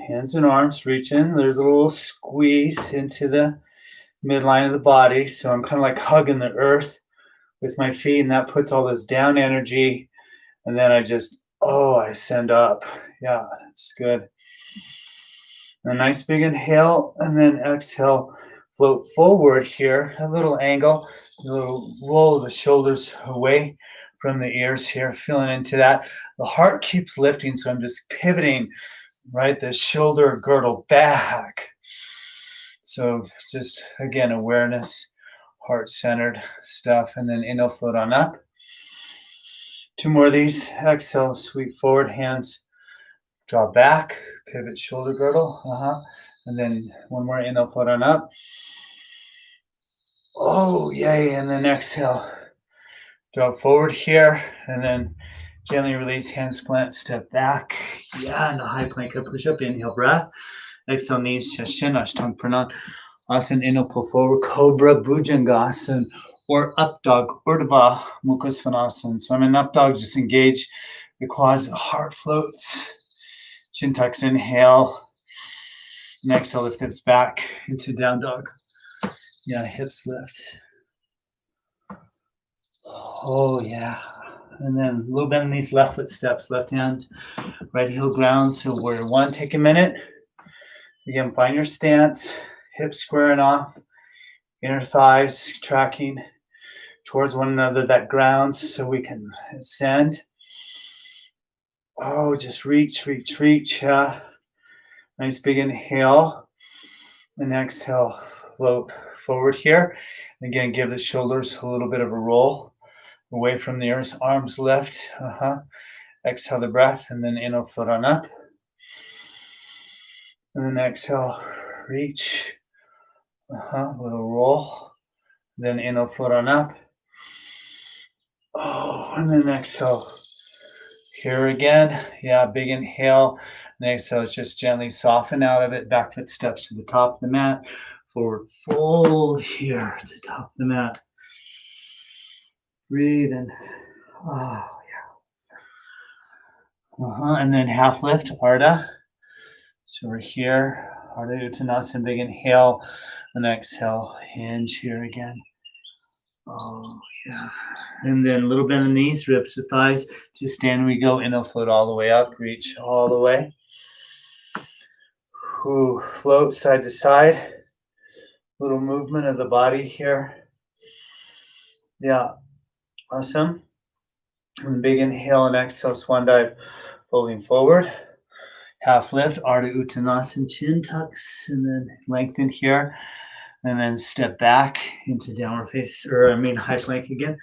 Hands and arms, reach in. There's a little squeeze into the midline of the body. So I'm kind of like hugging the earth with my feet, and that puts all this down energy. And then I send up. Yeah, it's good. A nice big inhale, and then exhale, float forward here, a little angle, a little roll of the shoulders away from the ears here, feeling into that. The heart keeps lifting, so I'm just pivoting, right, the shoulder girdle back. So just, again, awareness, heart-centered stuff, and then inhale, float on up. 2 more of these. Exhale, sweep forward, hands draw back, pivot shoulder girdle. And then 1 more, inhale, float on up. Oh, yay. And then exhale, drop forward here, and then gently release, hands plant, step back. Yeah, and the high plank push up. Inhale, breath. Exhale, knees, chest, shin, ashtanga pranam. Asana, inhale, pull forward, cobra, bhujangasana, or up dog, Urdhva Mukha Svanasana. So I'm in up dog, just engage the quads, the heart floats. Chin tucks, inhale. And exhale, lift hips back into down dog. Yeah, hips lift. Oh, yeah. And then a little bend in these left foot steps, left hand, right heel ground. So warrior one, take a minute. Again, find your stance, hips squaring off, inner thighs tracking towards one another, that grounds so we can ascend. Oh, just reach, reach, reach. Nice big inhale. And exhale, float forward here. Again, give the shoulders a little bit of a roll away from the earth. Arms lift. Exhale the breath, and then inhale, float on up. And then exhale, reach. Little roll. Then inhale, float on up. Oh, and then exhale. Here again. Yeah, big inhale. And exhale, just gently soften out of it. Back foot steps to the top of the mat. Forward fold here at the top of the mat. Breathe in. Oh, yeah. And then half lift, Ardha. So we're here. Ardha Uttanasana, big inhale. And exhale, hinge here again. Oh, yeah. And then a little bend in the knees, ribs to thighs. To stand, we go. Inhale, float all the way up. Reach all the way. Ooh, float side to side. Little movement of the body here. Yeah. Awesome. And big inhale and exhale, swan dive, folding forward. Half lift, Ardha Uttanasana, chin tucks, and then lengthen here. And then step back into downward face, high plank again.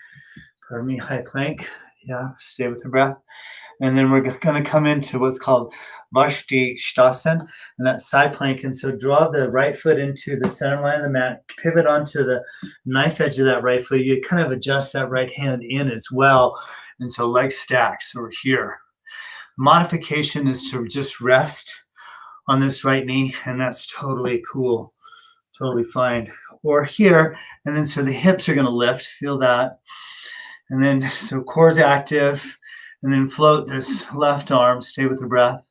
High plank. Yeah, stay with the breath. And then we're going to come into what's called Vashisthasana, and that's side plank. And so draw the right foot into the center line of the mat, pivot onto the knife edge of that right foot. You kind of adjust that right hand in as well. And so leg stacks, so we're here. Modification is to just rest on this right knee, and that's totally cool, totally fine. Or here, and then so the hips are going to lift, feel that. And then so core's active, and then float this left arm, stay with the breath.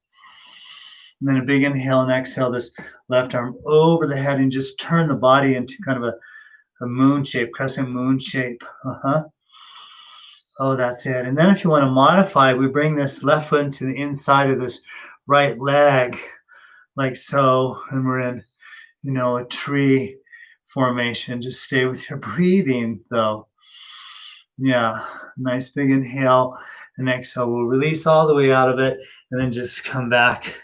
And then a big inhale and exhale, this left arm over the head, and just turn the body into kind of a moon shape, crescent moon shape. Oh, that's it. And then if you want to modify, we bring this left foot into the inside of this right leg, like so. And we're in, a tree formation. Just stay with your breathing, though. Yeah, nice big inhale and exhale. We'll release all the way out of it, and then just come back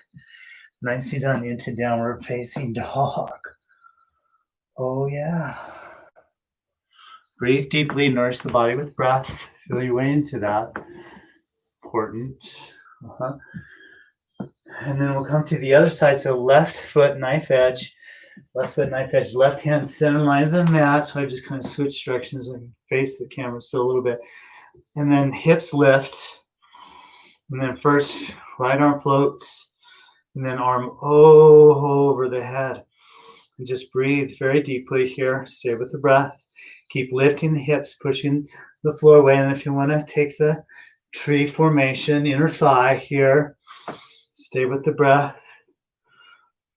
nicely done into downward facing dog. Oh, yeah. Breathe deeply, nourish the body with breath. Feel your way into that. Important. And then we'll come to the other side. So left foot, knife edge. Left foot, knife edge. Left hand, center line of the mat. So I just kind of switch directions and face the camera still a little bit. And then hips lift. And then first, right arm floats. And then arm over the head. And just breathe very deeply here. Stay with the breath. Keep lifting the hips, pushing the floor away. And if you want to take the tree formation, inner thigh here, stay with the breath.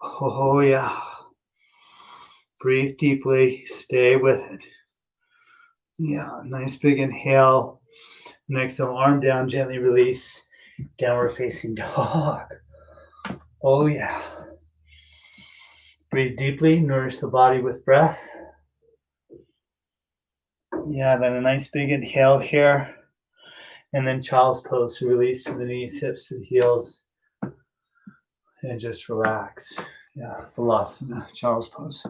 Oh, yeah. Breathe deeply. Stay with it. Yeah, nice big inhale. And exhale, arm down, gently release. Downward facing dog. Oh, yeah. Breathe deeply. Nourish the body with breath. Yeah, then a nice big inhale here. And then child's pose, so release to the knees, hips to the heels. And just relax. Yeah, Balasana, child's pose.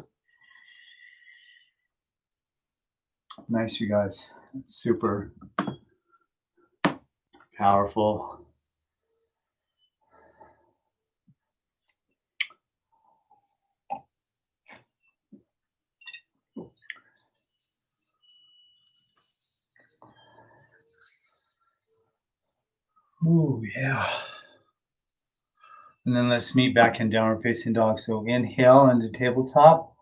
Nice, you guys. It's super powerful. Ooh, yeah. And then let's meet back in downward facing dog. So inhale into tabletop.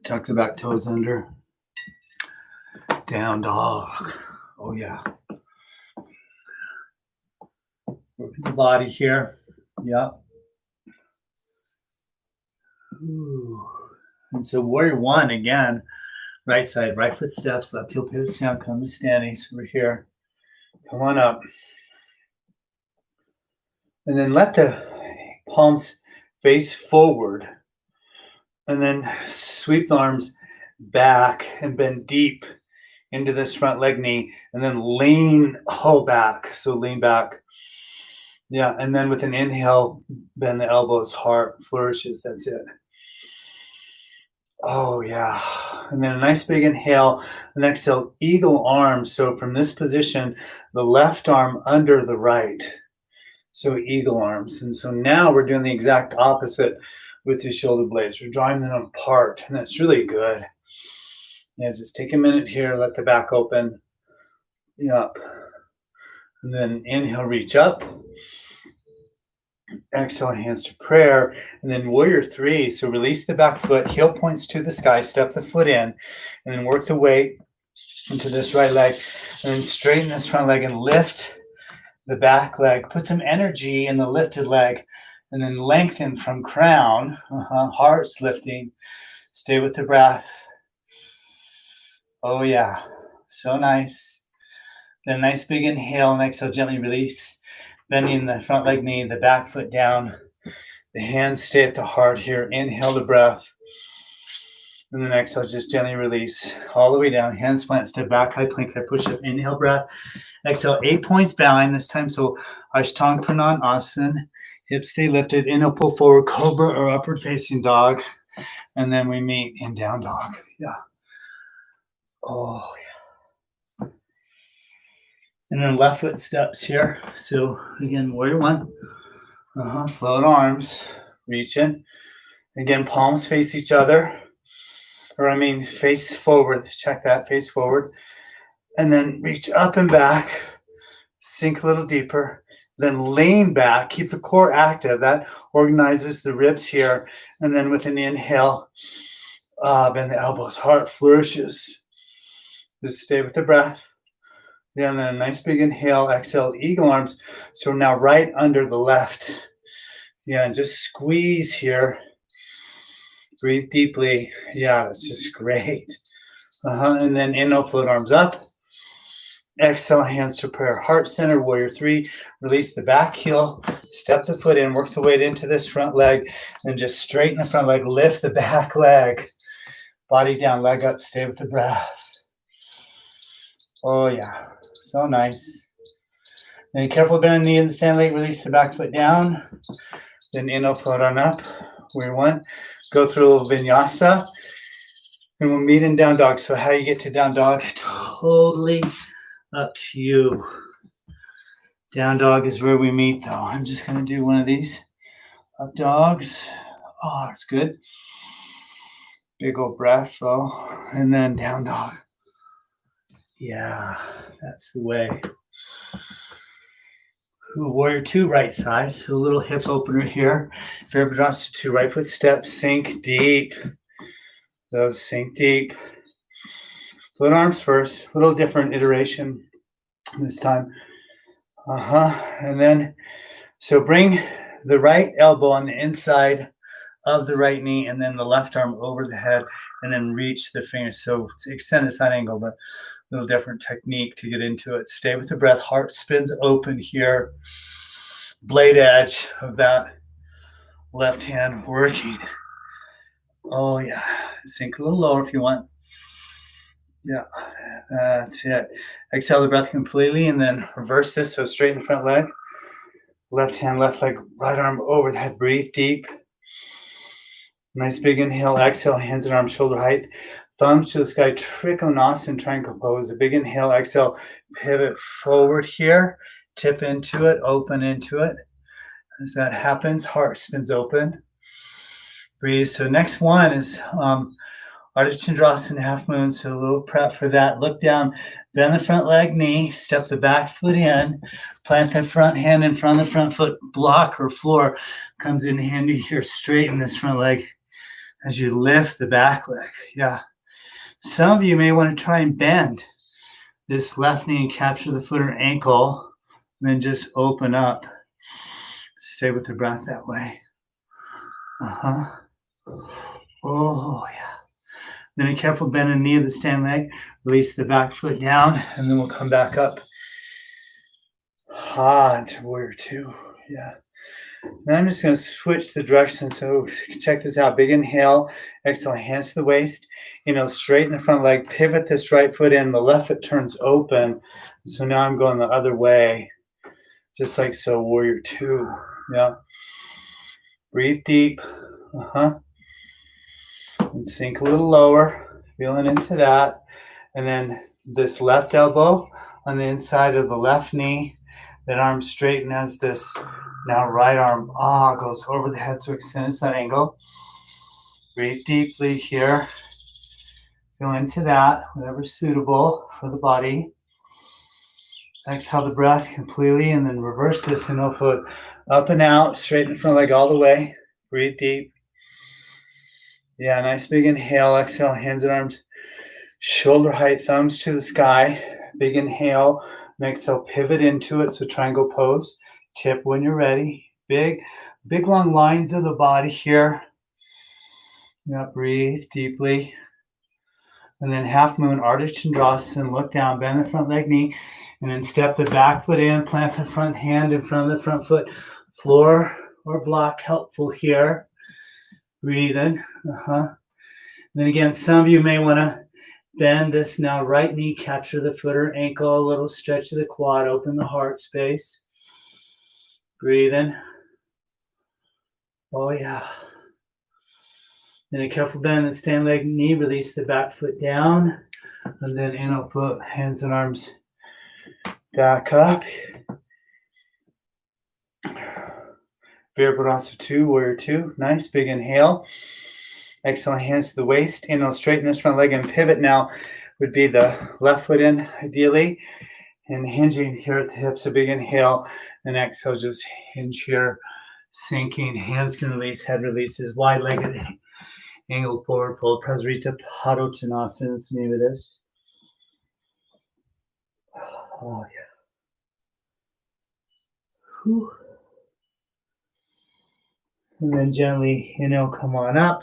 Tuck the back toes under. Down dog. Oh yeah. Working the body here. Yep. Ooh. And so warrior one again. Right side, right foot steps, left heel pivots down, come to standing. So we're here. Come on up. And then let the palms face forward. And then sweep the arms back and bend deep into this front leg knee. And then lean back. So lean back. Yeah. And then with an inhale, bend the elbows, heart flourishes. That's it. Oh, yeah. And then a nice big inhale. And exhale, eagle arms. So from this position, the left arm under the right. So eagle arms. And so now we're doing the exact opposite with your shoulder blades. We're drawing them apart. And that's really good. Yeah, just take a minute here. Let the back open. Yep. And then inhale, reach up. Exhale, hands to prayer, and then warrior three. So release the back foot, heel points to the sky, step the foot in, and then work the weight into this right leg, and then straighten this front leg and lift the back leg. Put some energy in the lifted leg, and then lengthen from crown. Heart's lifting. Stay with the breath. Oh yeah, so nice. Then nice big inhale and exhale, gently release. Bending the front leg knee, the back foot down. The hands stay at the heart here. Inhale the breath. And then exhale, just gently release all the way down. Hands plant, step back, high plank, high push up. Inhale, breath. Exhale, 8 points bowing this time. So Ashtanga Prananasana. Hips stay lifted. Inhale, pull forward, cobra or upward facing dog. And then we meet in down dog. Yeah. Oh, yeah. And then left foot steps here. So again, warrior one. Float arms, reach in. Again, palms face each other. Face forward. Check that, face forward. And then reach up and back. Sink a little deeper. Then lean back. Keep the core active. That organizes the ribs here. And then with an inhale, bend the elbows. Heart flourishes. Just stay with the breath. Yeah, and then a nice big inhale, exhale, eagle arms. So now right under the left. Yeah, and just squeeze here. Breathe deeply. Yeah, that's just great. And then inhale, float arms up. Exhale, hands to prayer. Heart center, warrior three. Release the back heel. Step the foot in. Work the weight into this front leg. And just straighten the front leg. Lift the back leg. Body down, leg up. Stay with the breath. Oh, yeah. So nice. Then careful bend the knee and stand leg. Release the back foot down. Then inhale, float on up. Warrior one. Go through a little vinyasa. And we'll meet in down dog. So how you get to down dog, totally up to you. Down dog is where we meet, though. I'm just going to do one of these up dogs. Oh, it's good. Big old breath, though. And then down dog. Yeah, that's the way. Warrior two, right side. So a little hip opener here. Virabhadrasana two, right foot steps. Sink deep. Those sink deep. Float arms first. A little different iteration this time. And then, so bring the right elbow on the inside of the right knee, and then the left arm over the head, and then reach the fingers. So to extend at that angle, but a little different technique to get into it. Stay with the breath. Heart spins open here. Blade edge of that left hand working. Oh, yeah. Sink a little lower if you want. Yeah, that's it. Exhale the breath completely, and then reverse this. So straighten the front leg. Left hand, left leg, right arm over the head. Breathe deep. Nice big inhale. Exhale, hands and arms shoulder height. Thumbs to the sky. Trikonasana, triangle pose. A big inhale. Exhale. Pivot forward here. Tip into it. Open into it. As that happens, heart spins open. Breathe. So next one is Ardha Chandrasana, half moon. So a little prep for that. Look down, bend the front leg, knee, step the back foot in, plant that front hand in front of the front foot. Block or floor comes in handy here. Straighten this front leg. as you lift the back leg. Yeah. Some of you may want to try and bend this left knee and capture the foot or ankle, and then just open up. Stay with the breath that way. Uh-huh. Oh, yeah. Then be careful, bend the knee of the stand leg. Release the back foot down, and then we'll come back up. Into warrior two. Yeah. Now I'm just going to switch the direction. So check this out. Big inhale. Exhale, hands to the waist. Straighten the front leg. Pivot this right foot in. The left foot turns open. So now I'm going the other way. Just like so. Warrior two. Yeah. Breathe deep. And sink a little lower. Feeling into that. And then this left elbow on the inside of the left knee. That arm straighten as this now right arm goes over the head, so extends that angle. Breathe deeply here. Feel into that, whatever's suitable for the body. Exhale the breath completely, and then reverse this inner foot up and out, straighten the front leg all the way. Breathe deep. Yeah, nice big inhale. Exhale, hands and arms shoulder height, thumbs to the sky. Big inhale. Exhale, pivot into it, so triangle pose. Tip when you're ready. Big long lines of the body here. Yeah, breathe deeply. And then half moon, Ardha Chandrasana. Look down, bend the front leg knee, and then step the back foot in, plant the front hand in front of the front foot. Floor or block helpful here. Breathe in. Then again, some of you may want to bend this now right knee, capture the foot or ankle, a little stretch of the quad, open the heart space. Breathe in. Oh, yeah. Then a careful bend in the stand leg knee, release the back foot down, and then inner foot, hands and arms back up. Virabhadasana 2, warrior 2. Nice, big inhale. Exhale, hands to the waist. Inhale, straighten this front leg and pivot now would be the left foot in, ideally. And hinging here at the hips, a big inhale. And exhale, just hinge here, sinking. Hands can release, head releases, wide-legged, angle forward fold. Prasarita Padottanasana is the name of this. Oh, yeah. Whew. And then gently, inhale, come on up.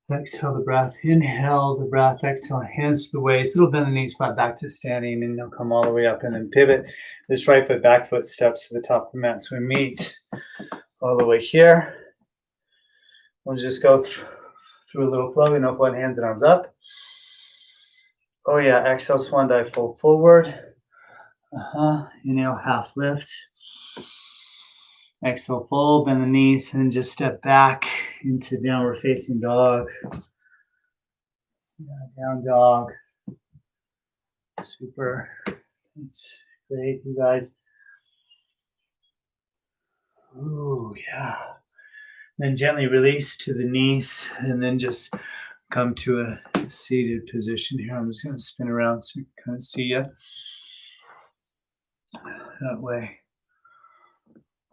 Exhale the breath, inhale the breath, exhale, hands to the waist, little bend the knees, flat back to standing, and they'll come all the way up and then pivot. This right foot, back foot steps to the top of the mat. So we meet all the way here. We'll just go through a little flow, float, hands and arms up. Oh yeah, exhale, swan dive, fold forward. Inhale, half lift. Exhale, fold, bend the knees, and just step back into downward facing dog. Down dog. Super. That's great, you guys. Ooh, yeah. Then gently release to the knees, and then just come to a seated position here. I'm just going to spin around so you can kind of see you that way.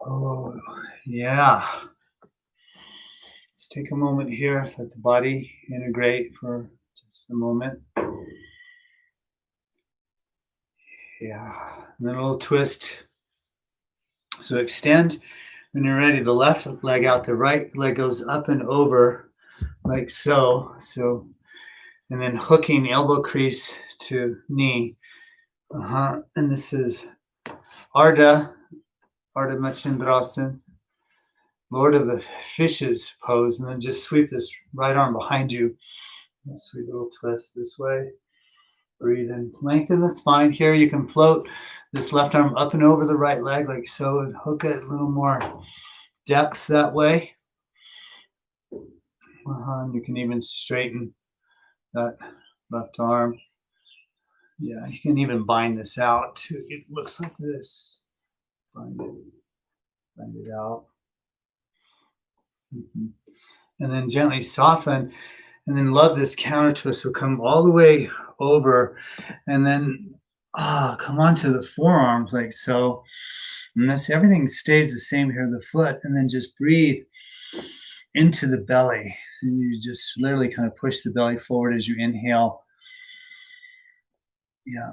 Oh, yeah. Just take a moment here, let the body integrate for just a moment. Yeah, and then a little twist. So extend. When you're ready, the left leg out, the right leg goes up and over like so. And then hooking elbow crease to knee. And this is Ardha Chandrasana, Lord of the Fishes pose. And then just sweep this right arm behind you. Sweet little twist this way. Breathe in. Lengthen the spine here. You can float this left arm up and over the right leg like so and hook it a little more depth that way. You can even straighten that left arm. Yeah, you can even bind this out too. It looks like this. Bind it out. And then gently soften. And then love this counter twist. So come all the way over and then come onto the forearms like so. And this, everything stays the same here, the foot. And then just breathe into the belly. And you just literally kind of push the belly forward as you inhale. Yeah.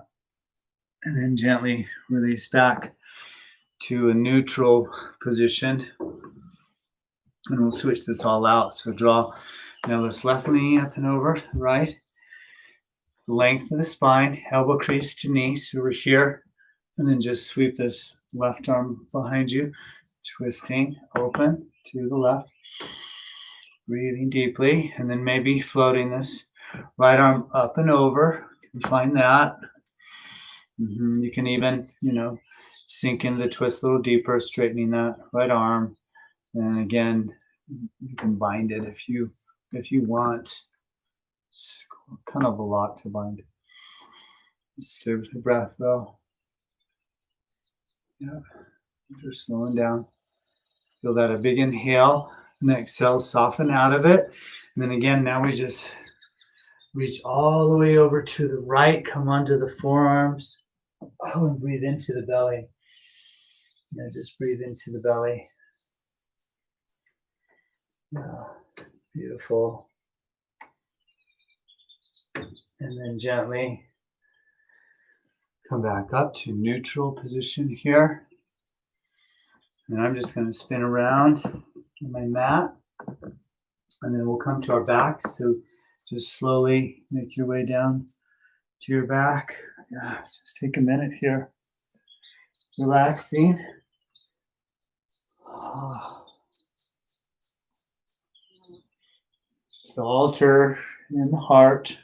And then gently release back to a neutral position. And we'll switch this all out. So draw now this left knee up and over, right. The length of the spine, elbow crease to knee, so over here. And then just sweep this left arm behind you, twisting open to the left. Breathing deeply, and then maybe floating this right arm up and over. You can find that. You can even, sink in the twist a little deeper, straightening that right arm. And again, you can bind it if you want. It's kind of a lot to bind. Stay with the breath though. Yeah, you're slowing down. Feel that a big inhale, and then exhale, soften out of it. And then again, now we just reach all the way over to the right, come onto the forearms. Oh, and breathe into the belly. Yeah, just breathe into the belly. Yeah, beautiful. And then gently come back up to neutral position here. And I'm just going to spin around on my mat. And then we'll come to our back. So just slowly make your way down to your back. Yeah, just take a minute here. Relaxing. Just the altar in the heart.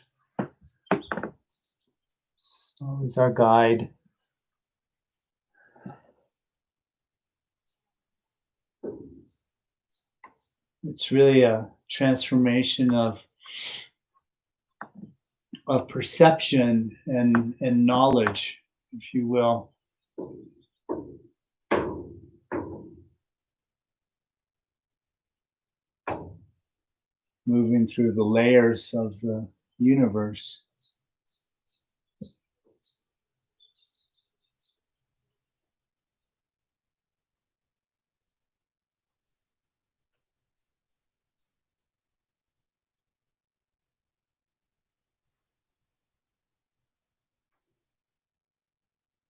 So is our guide. It's really a transformation of perception and knowledge, if you will. Moving through the layers of the universe.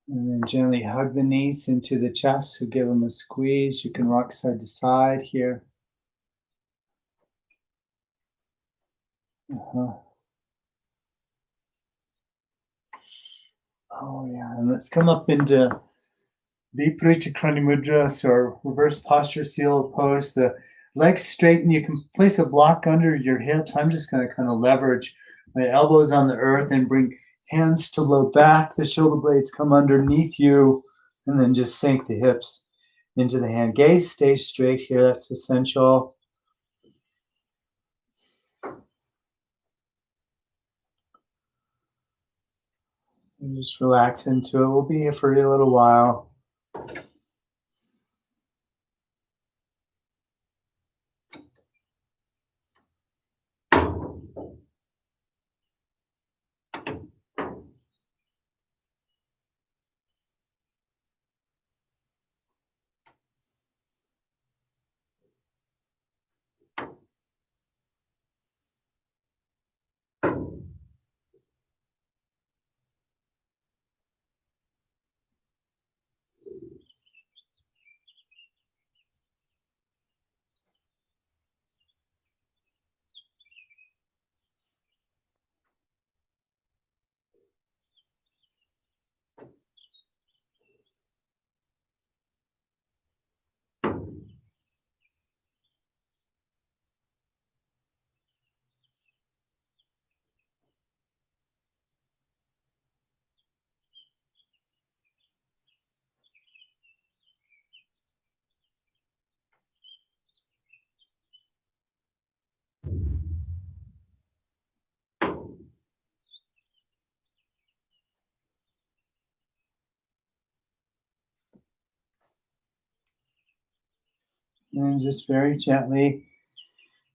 And then gently hug the knees into the chest, so give them a squeeze. You can rock side to side here. Oh yeah, and let's come up into Viparita Krani Mudra, or reverse posture seal pose. The legs straighten. You can place a block under your hips. I'm just going to kind of leverage my elbows on the earth and bring hands to low back. The shoulder blades come underneath you, and then just sink the hips into the hand. Gaze stays straight here. That's essential. And just relax into it. We'll be here for a little while. And just very gently,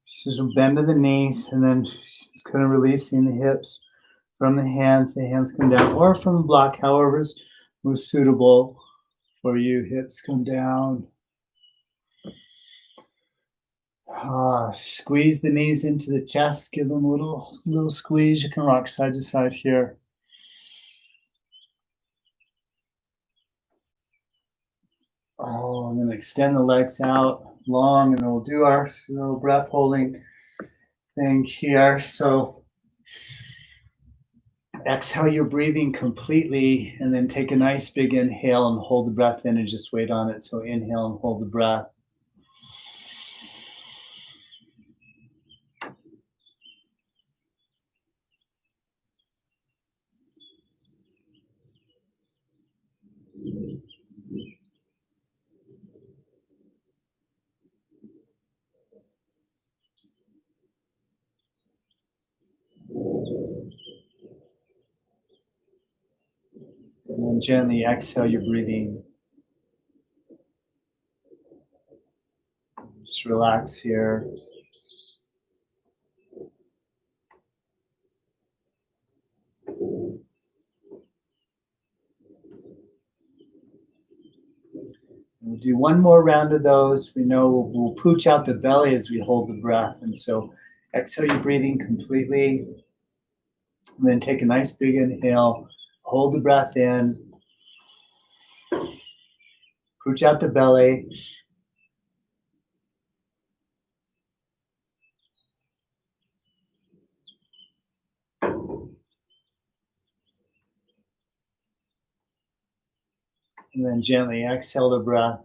just bend to the knees, and then just kind of releasing the hips from the hands. The hands come down, or from the block, however is most suitable for you. Hips come down. Squeeze the knees into the chest. Give them a little squeeze. You can rock side to side here. Oh, and then extend the legs out long, and we'll do our little breath holding thing here. So exhale your breathing completely, and then take a nice big inhale and hold the breath in and just wait on it. So inhale and hold the breath. And then gently exhale your breathing. Just relax here. We'll do one more round of those. We know we'll pooch out the belly as we hold the breath. And so exhale your breathing completely. And then take a nice big inhale. Hold the breath in. Pooch out the belly. And then gently exhale the breath.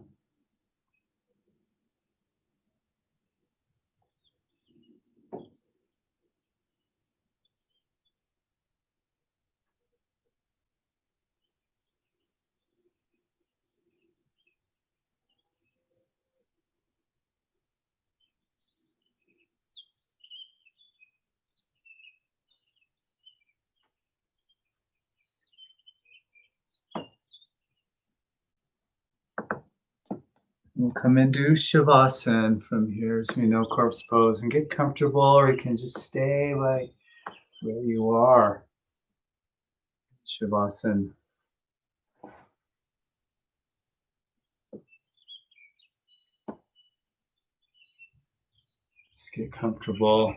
We'll come into Shavasana from here as we know corpse pose and get comfortable, or you can just stay like where you are. Shavasana. Just get comfortable.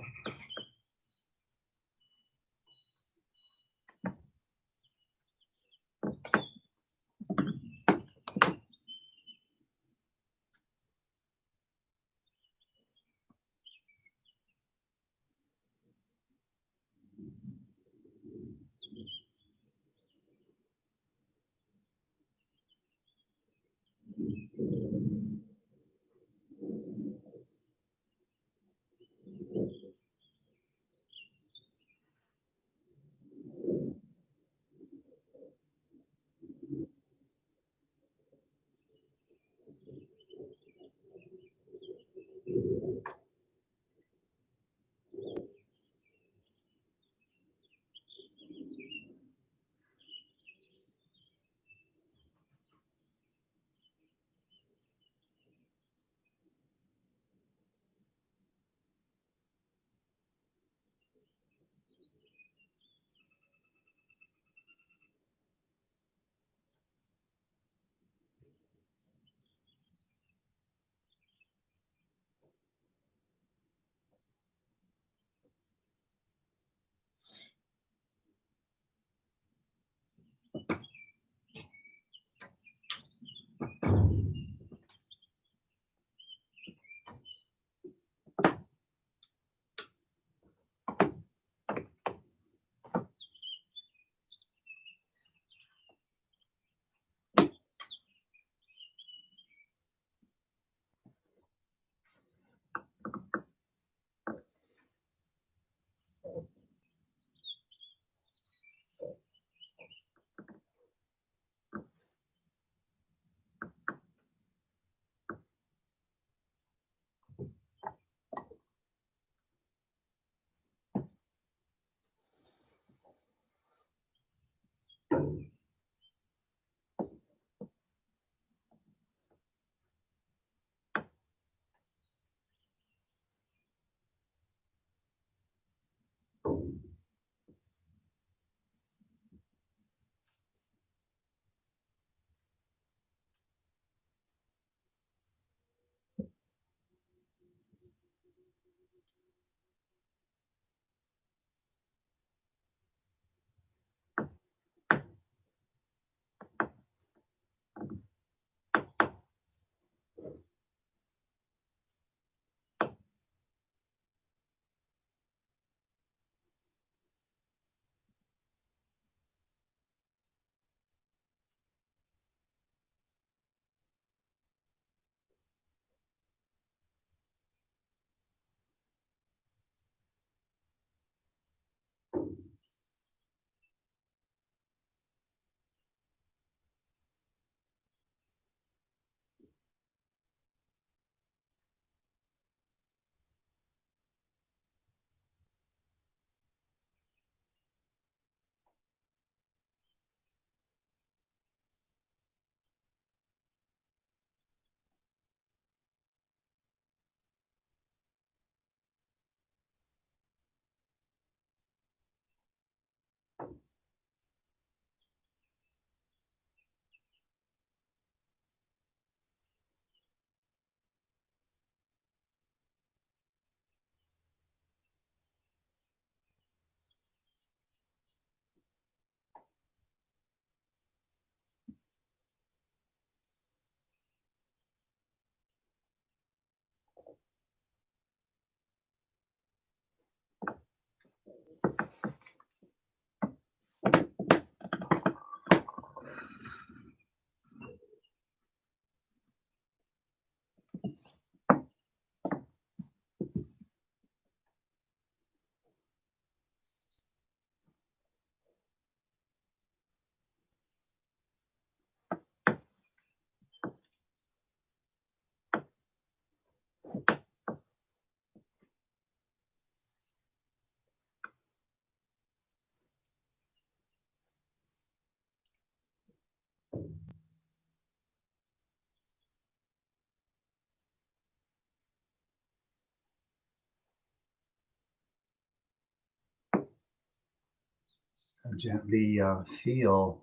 So gently feel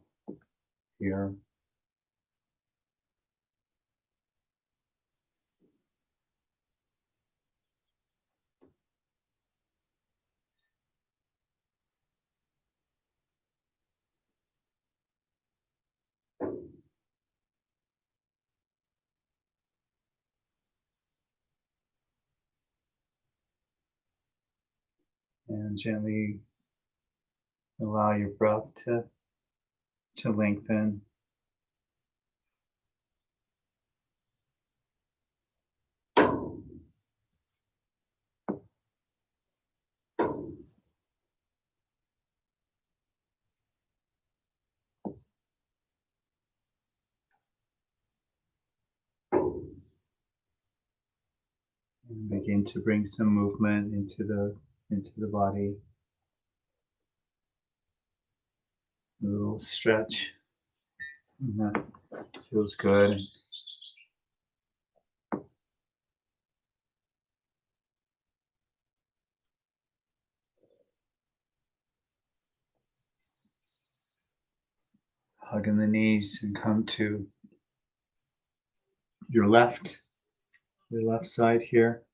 here. And gently allow your breath to lengthen. And begin to bring some movement into the body. A little stretch. And that feels good. Hug in the knees and come to your left side here.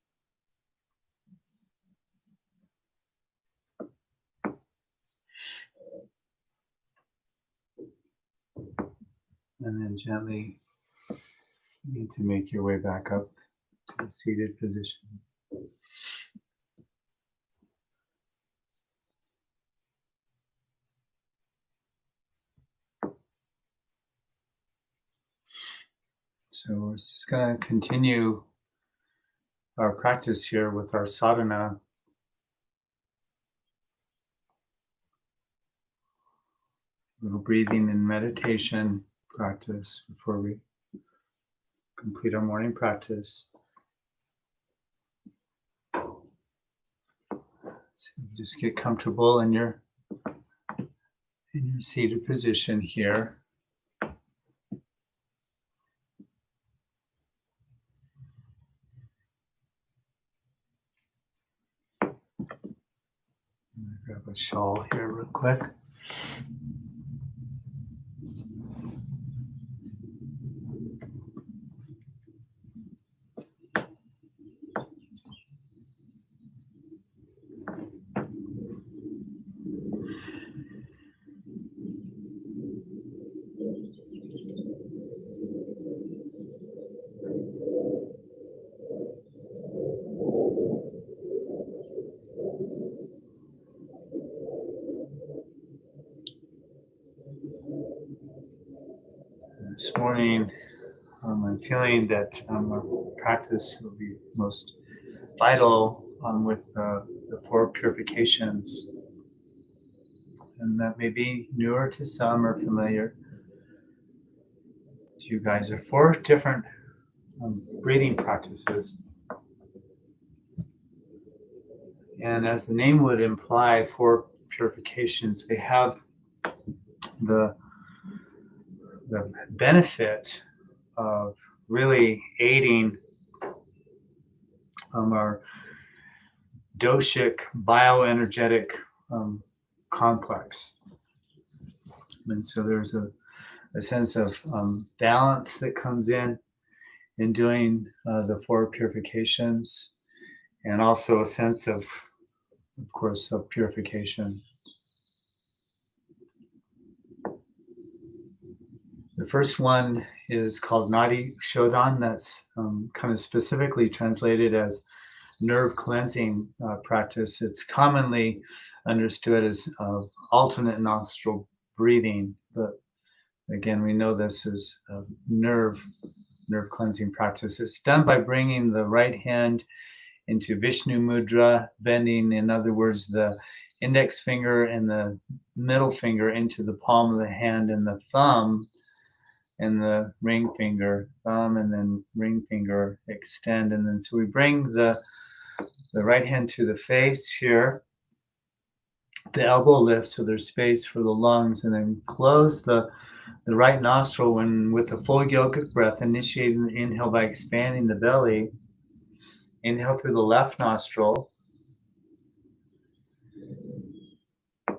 And then gently begin to make your way back up to a seated position. So we're just going to continue our practice here with our sadhana. A little breathing and meditation practice before we complete our morning practice. So just get comfortable in your seated position here. Grab a shawl here real quick. This morning, I'm feeling that our practice will be most vital with the four purifications. And that may be newer to some or familiar to you guys. There are four different breathing practices. And as the name would imply, four purifications, they have the benefit of really aiding our doshic bioenergetic complex. And so there's a sense of balance that comes in doing the four purifications, and also a sense of course, of purification. The first one is called Nadi Shodan. That's kind of specifically translated as nerve cleansing practice. It's commonly understood as alternate nostril breathing, but again, we know this is a nerve cleansing practice. It's done by bringing the right hand into Vishnu Mudra, bending, in other words, the index finger and the middle finger into the palm of the hand, and the thumb and the ring finger, thumb and then ring finger extend. And then so we bring the right hand to the face here, the elbow lift so there's space for the lungs, and then close the right nostril when with a full yogic breath, initiating the inhale by expanding the belly. Inhale through the left nostril.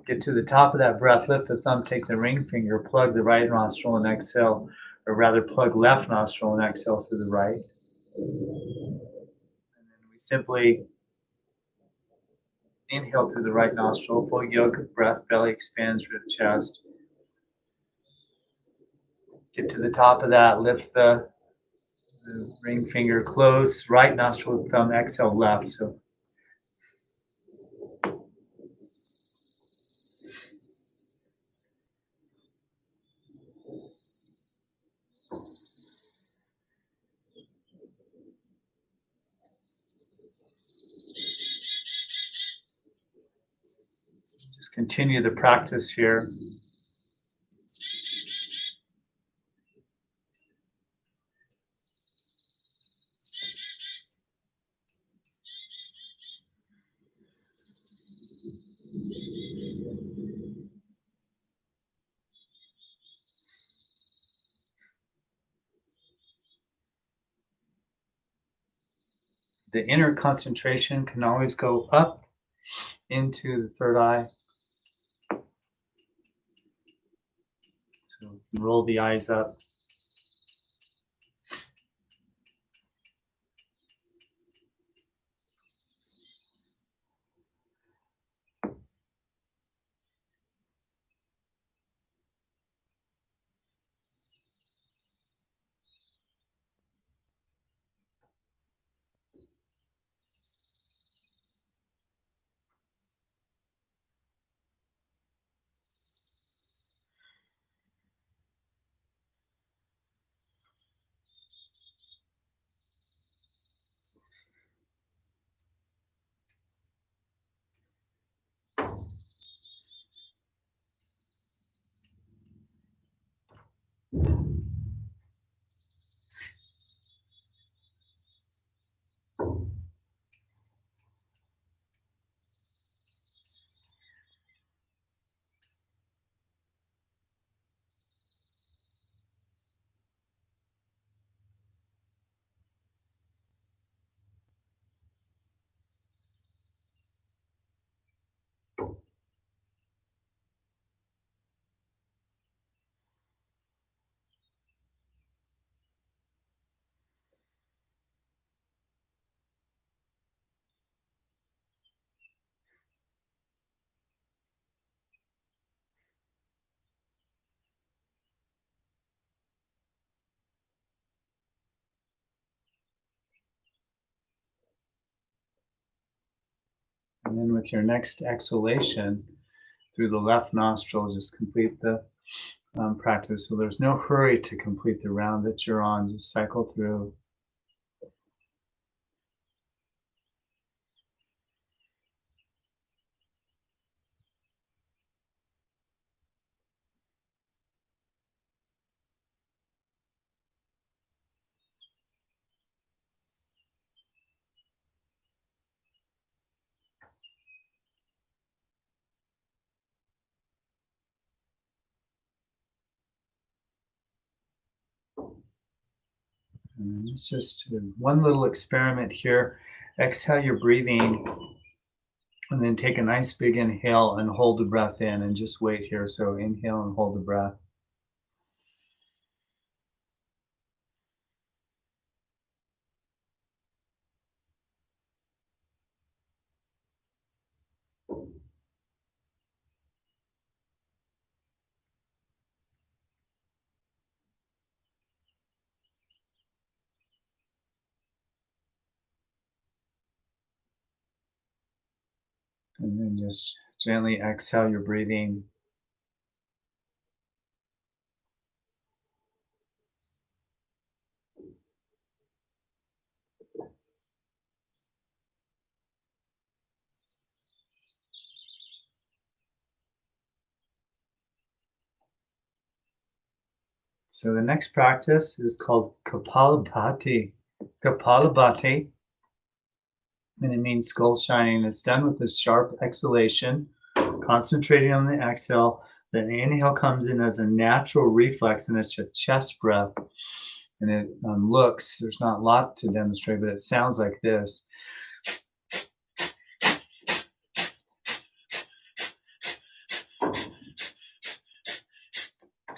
Get to the top of that breath, lift the thumb, take the ring finger, plug the right nostril and exhale, or rather plug left nostril and exhale through the right. And then we simply inhale through the right nostril, full yoga breath, belly expands, rib chest. Get to the top of that, lift the ring finger close, right nostril, thumb, exhale left. So just continue the practice here. The inner concentration can always go up into the third eye. So roll the eyes up. And then with your next exhalation through the left nostril, just complete the practice. So there's no hurry to complete the round that you're on. Just cycle through. And it's just one little experiment here. Exhale your breathing, and then take a nice big inhale and hold the breath in and just wait here. So inhale and hold the breath. And then just gently exhale your breathing. So the next practice is called Kapalabhati. Kapalabhati, and it means skull shining. It's done with a sharp exhalation, concentrating on the exhale. Then the inhale comes in as a natural reflex, and it's a chest breath. And it looks, there's not a lot to demonstrate, but it sounds like this.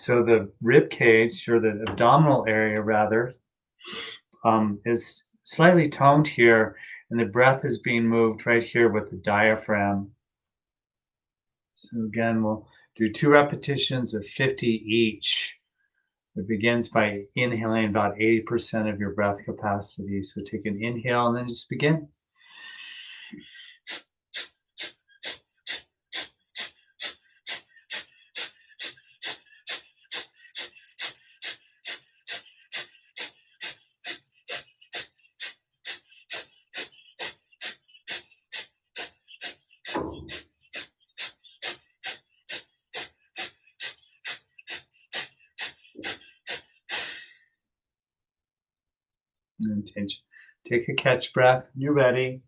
So the rib cage, or the abdominal area rather, is slightly toned here, and the breath is being moved right here with the diaphragm. So again, we'll do 2 repetitions of 50 each. It begins by inhaling about 80% of your breath capacity. So take an inhale and then just begin. And then take a catch breath. You're ready.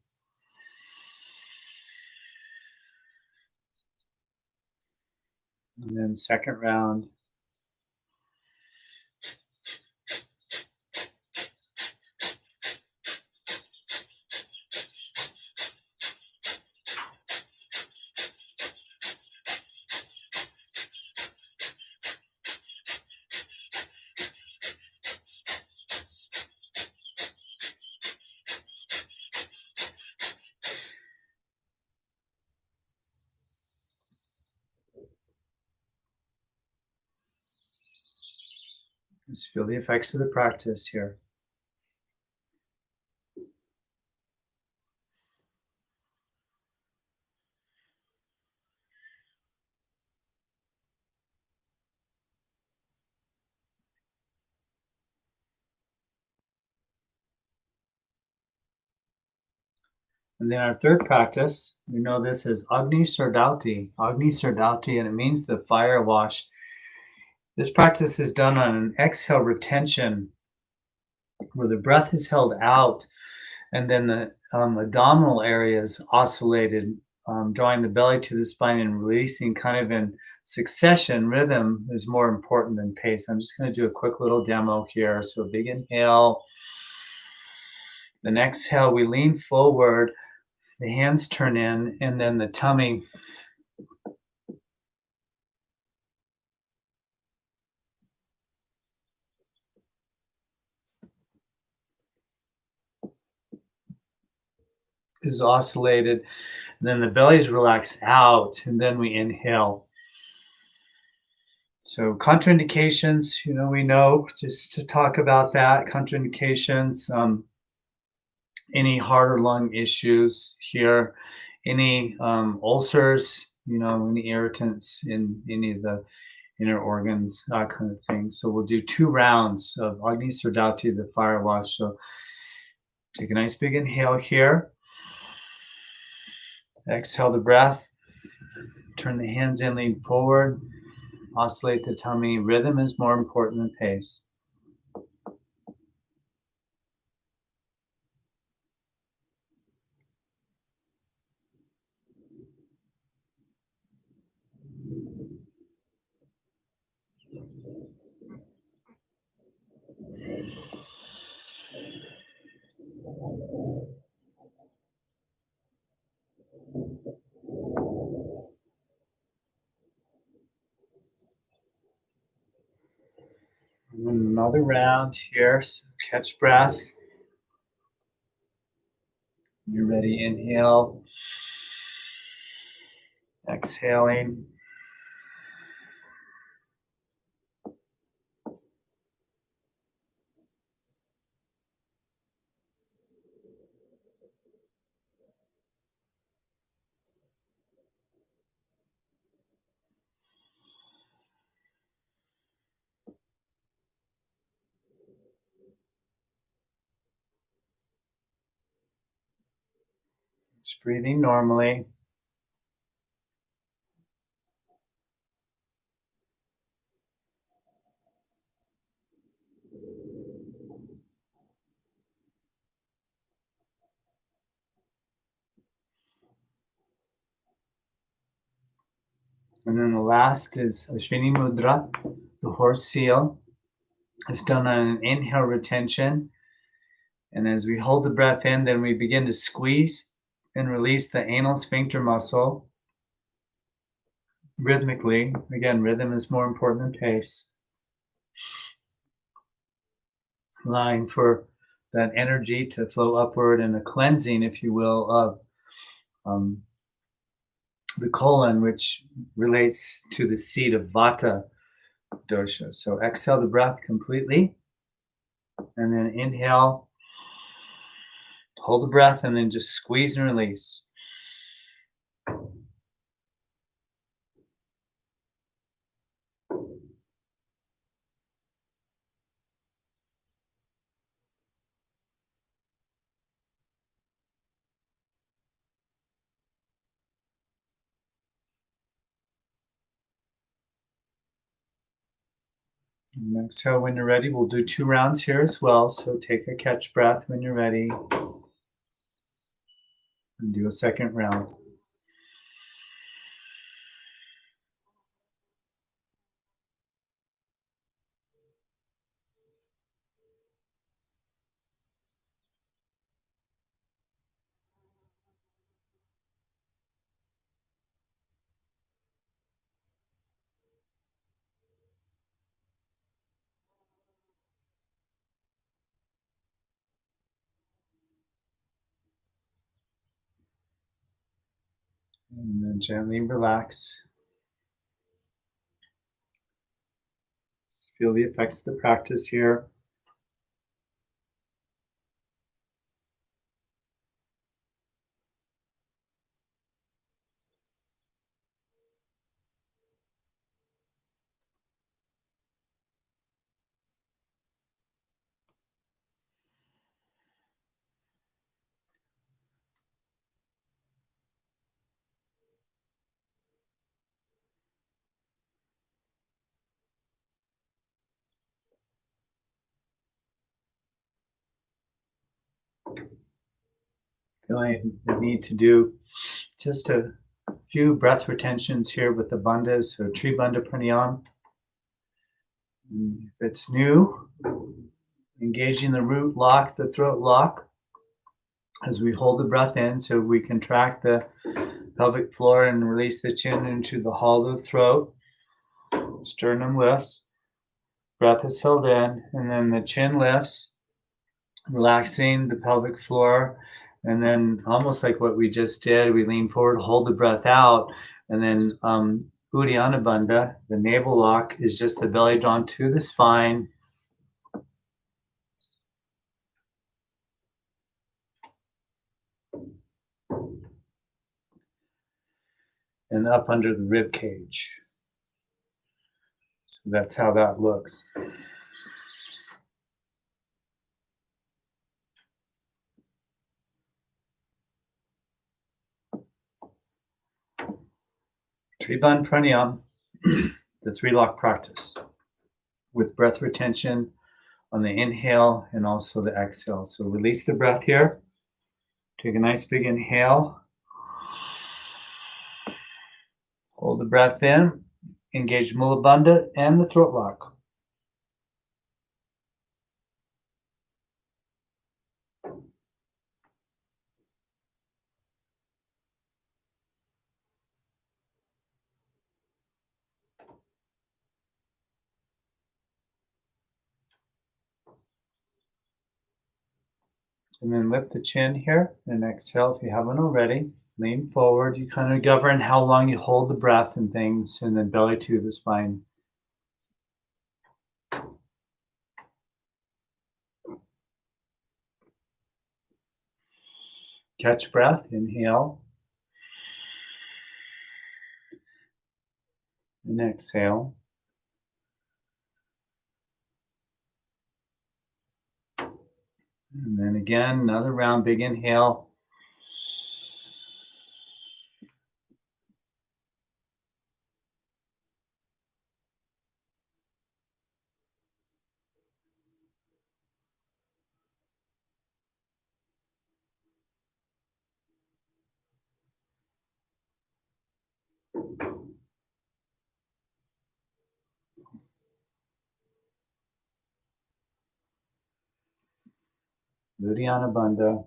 And then second round. Just feel the effects of the practice here. And then our third practice, we know this as Agni Sardauti. Agni Sardauti, and it means the fire wash. This practice is done on an exhale retention where the breath is held out and then the abdominal area is oscillated, drawing the belly to the spine and releasing kind of in succession. Rhythm is more important than pace. I'm just going to do a quick little demo here. So big inhale. Then exhale, we lean forward, the hands turn in, and then the tummy is oscillated. And then the belly is relaxed out, and then we inhale. So contraindications, we know, just to talk about that, contraindications, any heart or lung issues here, any ulcers, any irritants in any of the inner organs, that kind of thing. So we'll do 2 rounds of Agni Sardauti, the fire wash. So take a nice big inhale here. Exhale the breath. Turn the hands in, lean forward. Oscillate the tummy. Rhythm is more important than pace. And then another round here. So catch breath. You're ready. Inhale. Exhaling. Just breathing normally. And then the last is Ashwini Mudra, the horse seal. It's done on an inhale retention. And as we hold the breath in, then we begin to squeeze and release the anal sphincter muscle rhythmically. Again, rhythm is more important than pace. allowing for that energy to flow upward and a cleansing, if you will, of um, the colon, which relates to the seat of Vata dosha. So exhale the breath completely, and then inhale, hold the breath, and then just squeeze and release. And exhale when you're ready. We'll do 2 rounds here as well. So take a catch breath when you're ready and do a second round. And then gently relax. Just feel the effects of the practice here. Feeling the need to do just a few breath retentions here with the bandhas, so tree bandha pranayam. If it's new, engaging the root lock, the throat lock, as we hold the breath in, so we contract the pelvic floor and release the chin into the hollow throat. Sternum lifts, breath is held in, and then the chin lifts, relaxing the pelvic floor. And then, almost like what we just did, we lean forward, hold the breath out, and then Uddiyana Bandha, the navel lock, is just the belly drawn to the spine. And up under the rib cage. So that's how that looks. Triband Pranayam, the 3-lock practice, with breath retention on the inhale and also the exhale. So release the breath here. Take a nice big inhale. Hold the breath in. Engage Mula Bandha and the throat lock. And then lift the chin here and exhale if you haven't already. Lean forward. You kind of govern how long you hold the breath and things, and then belly to the spine. Catch breath, inhale. And exhale. And then again, another round, big inhale. Uddiyana Bandha.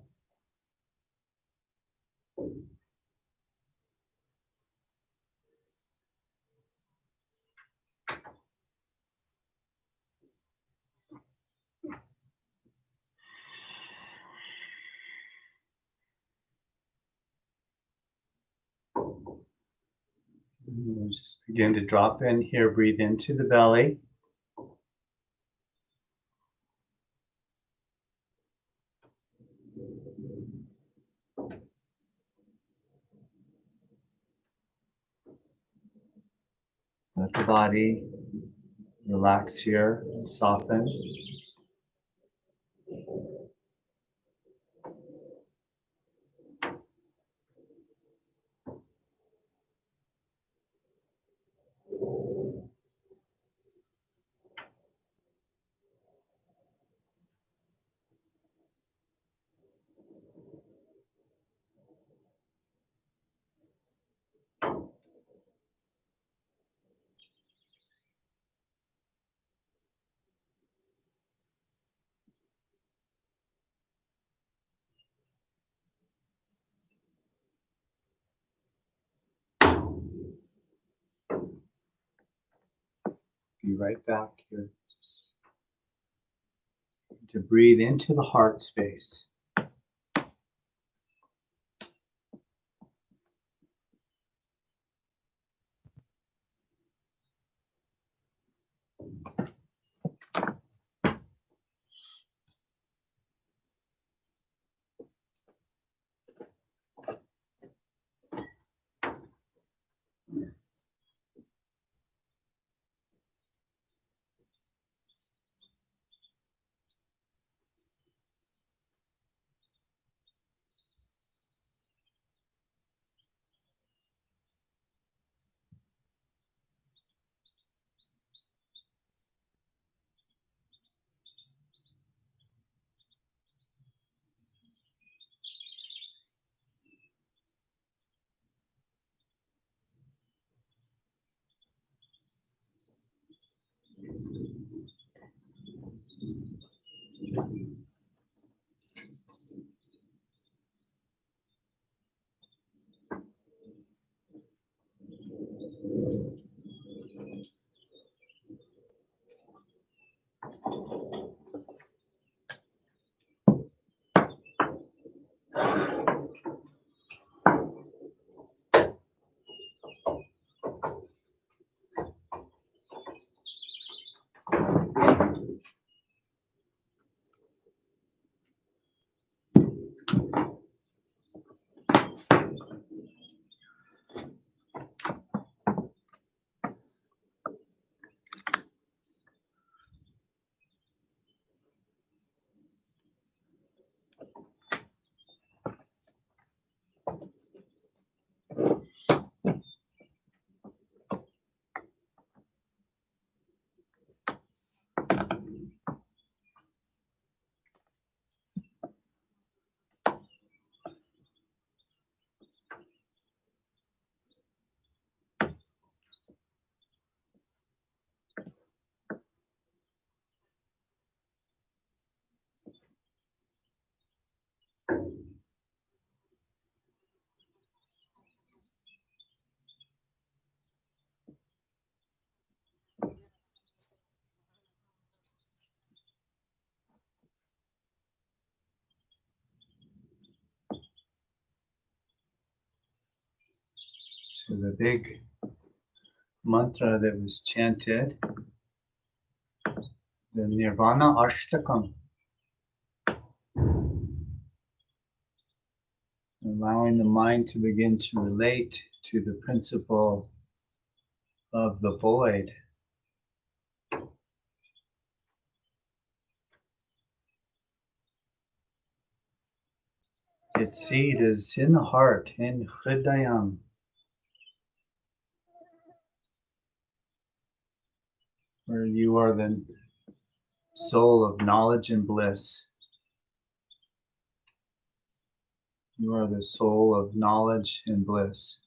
We'll just begin to drop in here. Breathe into the belly. Let the body relax here and soften. Be right back here. Just to breathe into the heart space. So the big mantra that was chanted, the Nirvana Ashtakam, allowing the mind to begin to relate to the principle of the void. Its seed is in the heart, in Hridayam, where you are the soul of knowledge and bliss. You are the soul of knowledge and bliss.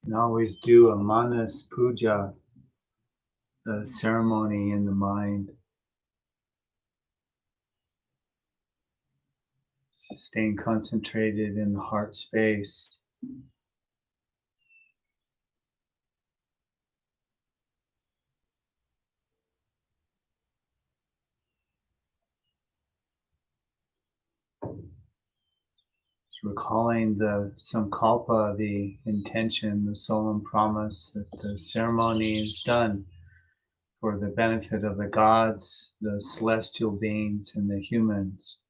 And always do a manas puja, a ceremony in the mind. Staying concentrated in the heart space. Recalling the sankalpa, the intention, the solemn promise that the ceremony is done for the benefit of the gods, the celestial beings, and the humans.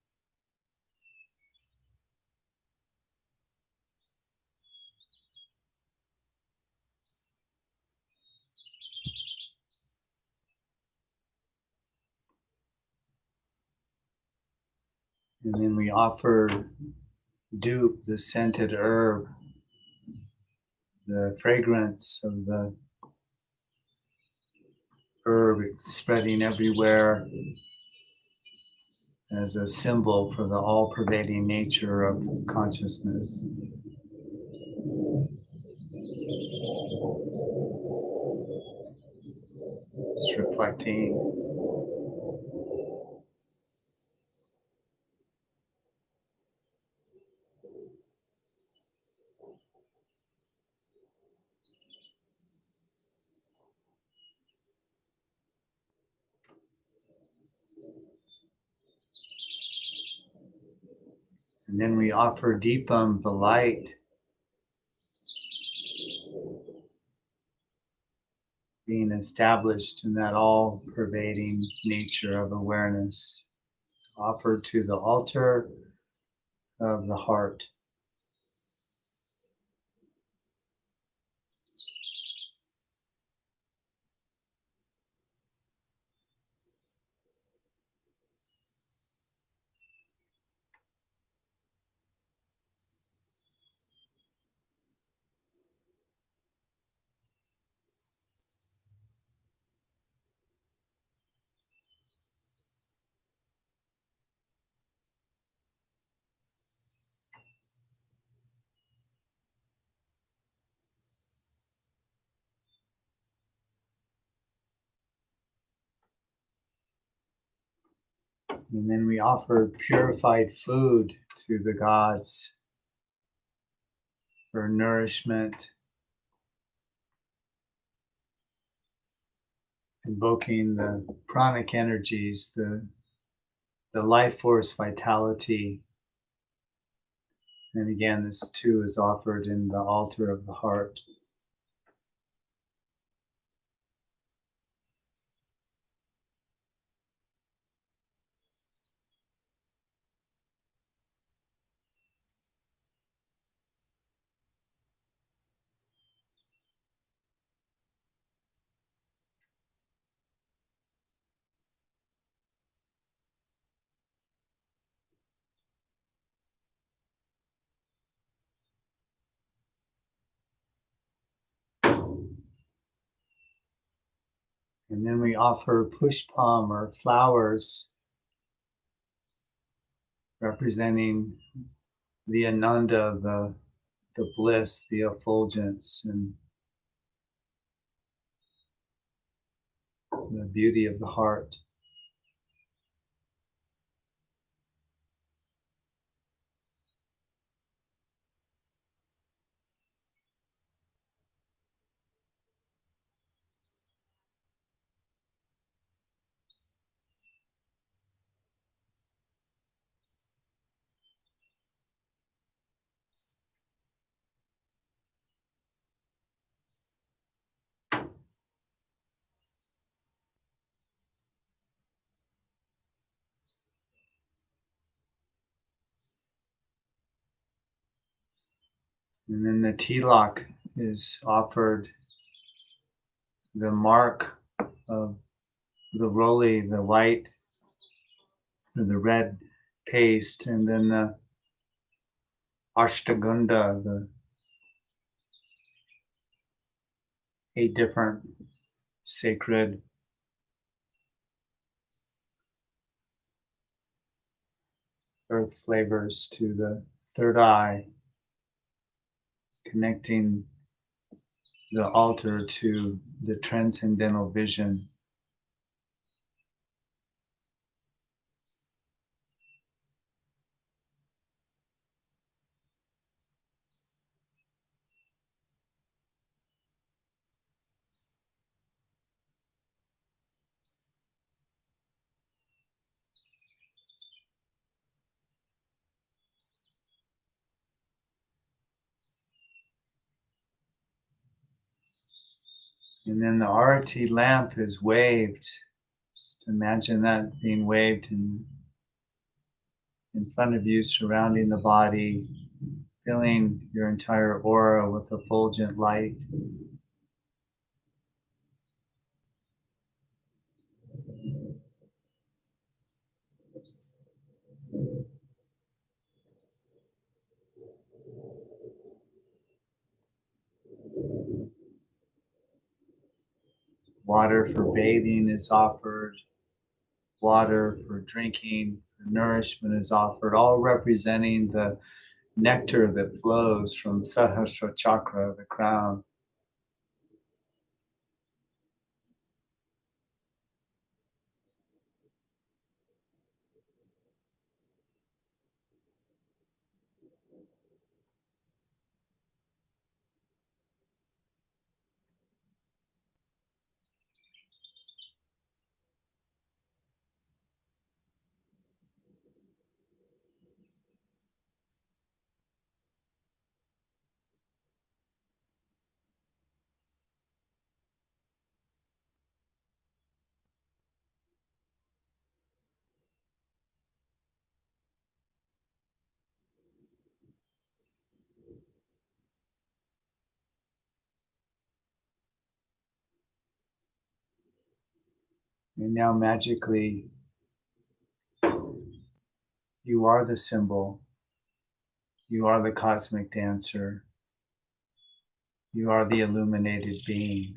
And then we offer dupe, the scented herb, the fragrance of the herb spreading everywhere as a symbol for the all-pervading nature of consciousness. Just reflecting. And then we offer Deepam, the light, being established in that all-pervading nature of awareness, offered to the altar of the heart. And then we offer purified food to the gods for nourishment, invoking the pranic energies, the life force vitality. And again, this too is offered in the altar of the heart. And then we offer pushpam or flowers representing the ananda, the bliss, the effulgence, and the beauty of the heart. And then the tilak is offered, the mark of the roli, the white or the red paste, and then the ashtagandha, the 8 different sacred earth flavors to the third eye, connecting the altar to the transcendental vision. And then the Arati lamp is waved. Just imagine that being waved in front of you, surrounding the body, filling your entire aura with effulgent light. Water for bathing is offered, water for drinking, for nourishment is offered, all representing the nectar that flows from Sahasra Chakra, the crown. And now magically, you are the symbol, you are the cosmic dancer, you are the illuminated being.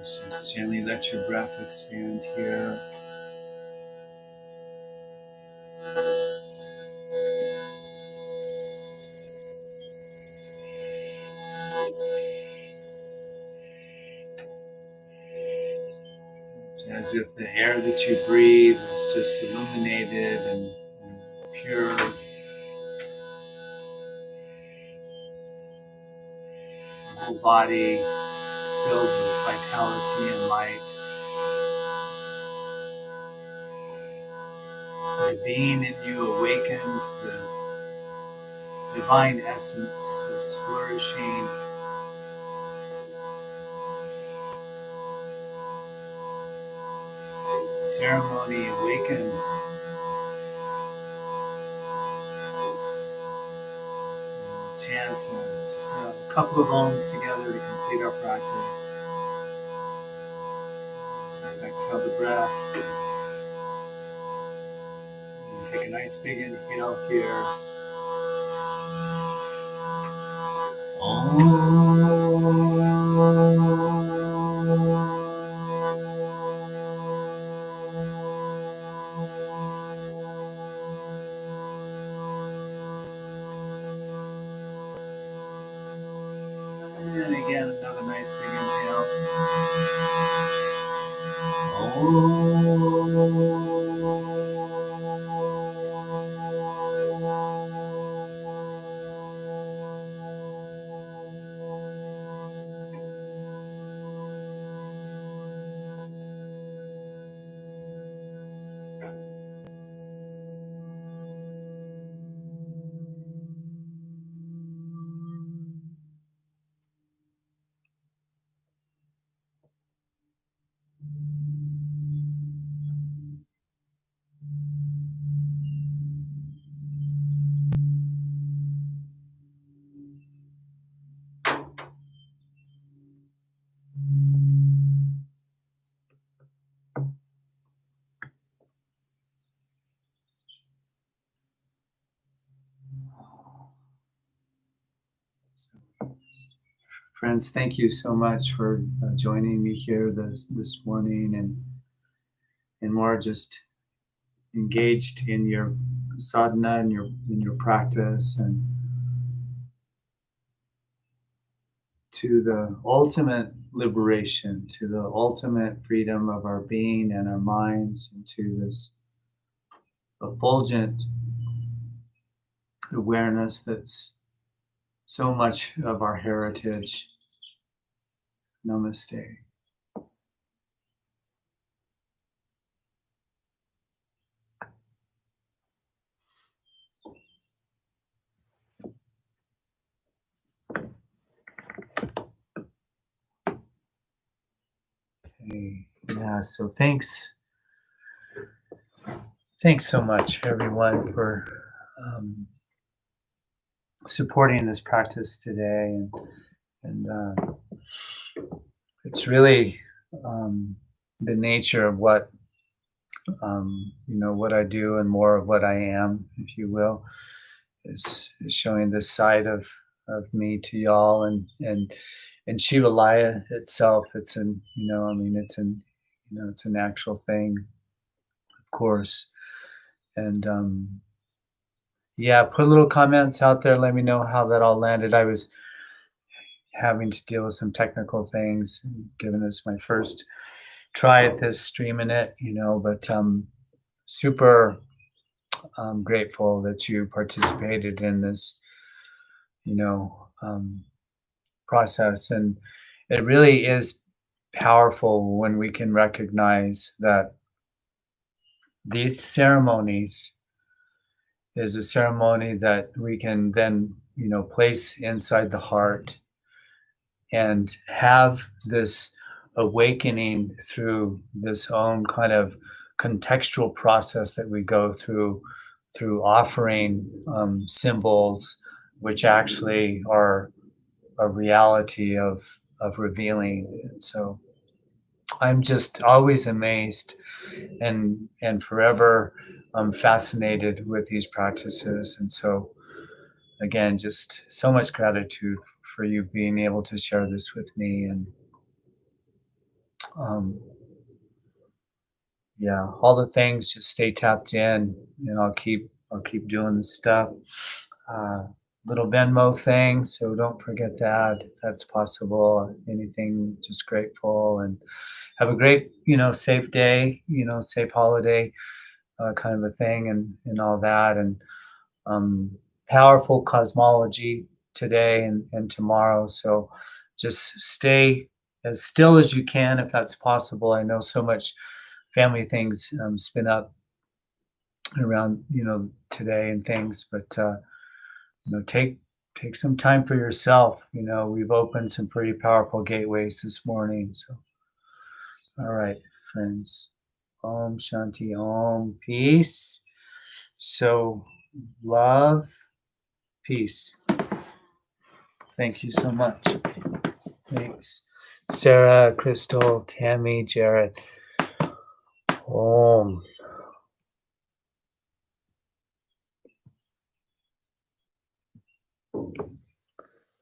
Just gently let your breath expand here. It's as if the air that you breathe is just illuminated and pure. The whole body filled with vitality and light. The being in you awakened, the divine essence is flourishing. Ceremony awakens. Chant just a couple of ohms together to complete our practice. Just exhale the breath. And take a nice big inhale here. And again, another nice big inhale. Friends, thank you so much for joining me here this morning and more just engaged in your sadhana and in your practice and to the ultimate liberation, to the ultimate freedom of our being and our minds, and to this effulgent awareness that's so much of our heritage. Namaste. Okay. Yeah, so thanks so much everyone for supporting this practice today, and it's really the nature of what what I do and more of what I am, if you will, is showing this side of me to y'all, and Shivalaya itself. It's an it's an actual thing, of course, and yeah, put little comments out there. Let me know how that all landed. I was having to deal with some technical things, given this my first try at this streaming it, but super grateful that you participated in this, process. And it really is powerful when we can recognize that these ceremonies is a ceremony that we can then, place inside the heart and have this awakening through this own kind of contextual process that we go through offering symbols which actually are a reality of revealing. And so I'm just always amazed and forever fascinated with these practices. And so again, just so much gratitude for you being able to share this with me. And Um, yeah, all the things, just stay tapped in, and I'll keep doing the stuff. Uh, Little Venmo thing, so don't forget that. If that's possible. Anything, just grateful, and have a great, safe day, safe holiday, kind of a thing, and all that, and um, powerful cosmology today and tomorrow. So just stay as still as you can if that's possible. I know so much family things spin up around today and things, but take some time for yourself. We've opened some pretty powerful gateways this morning. So all right, friends. Om Shanti Om. Peace. So love, peace. Thank you so much. Thanks. Sarah, Crystal, Tammy, Jared. Om.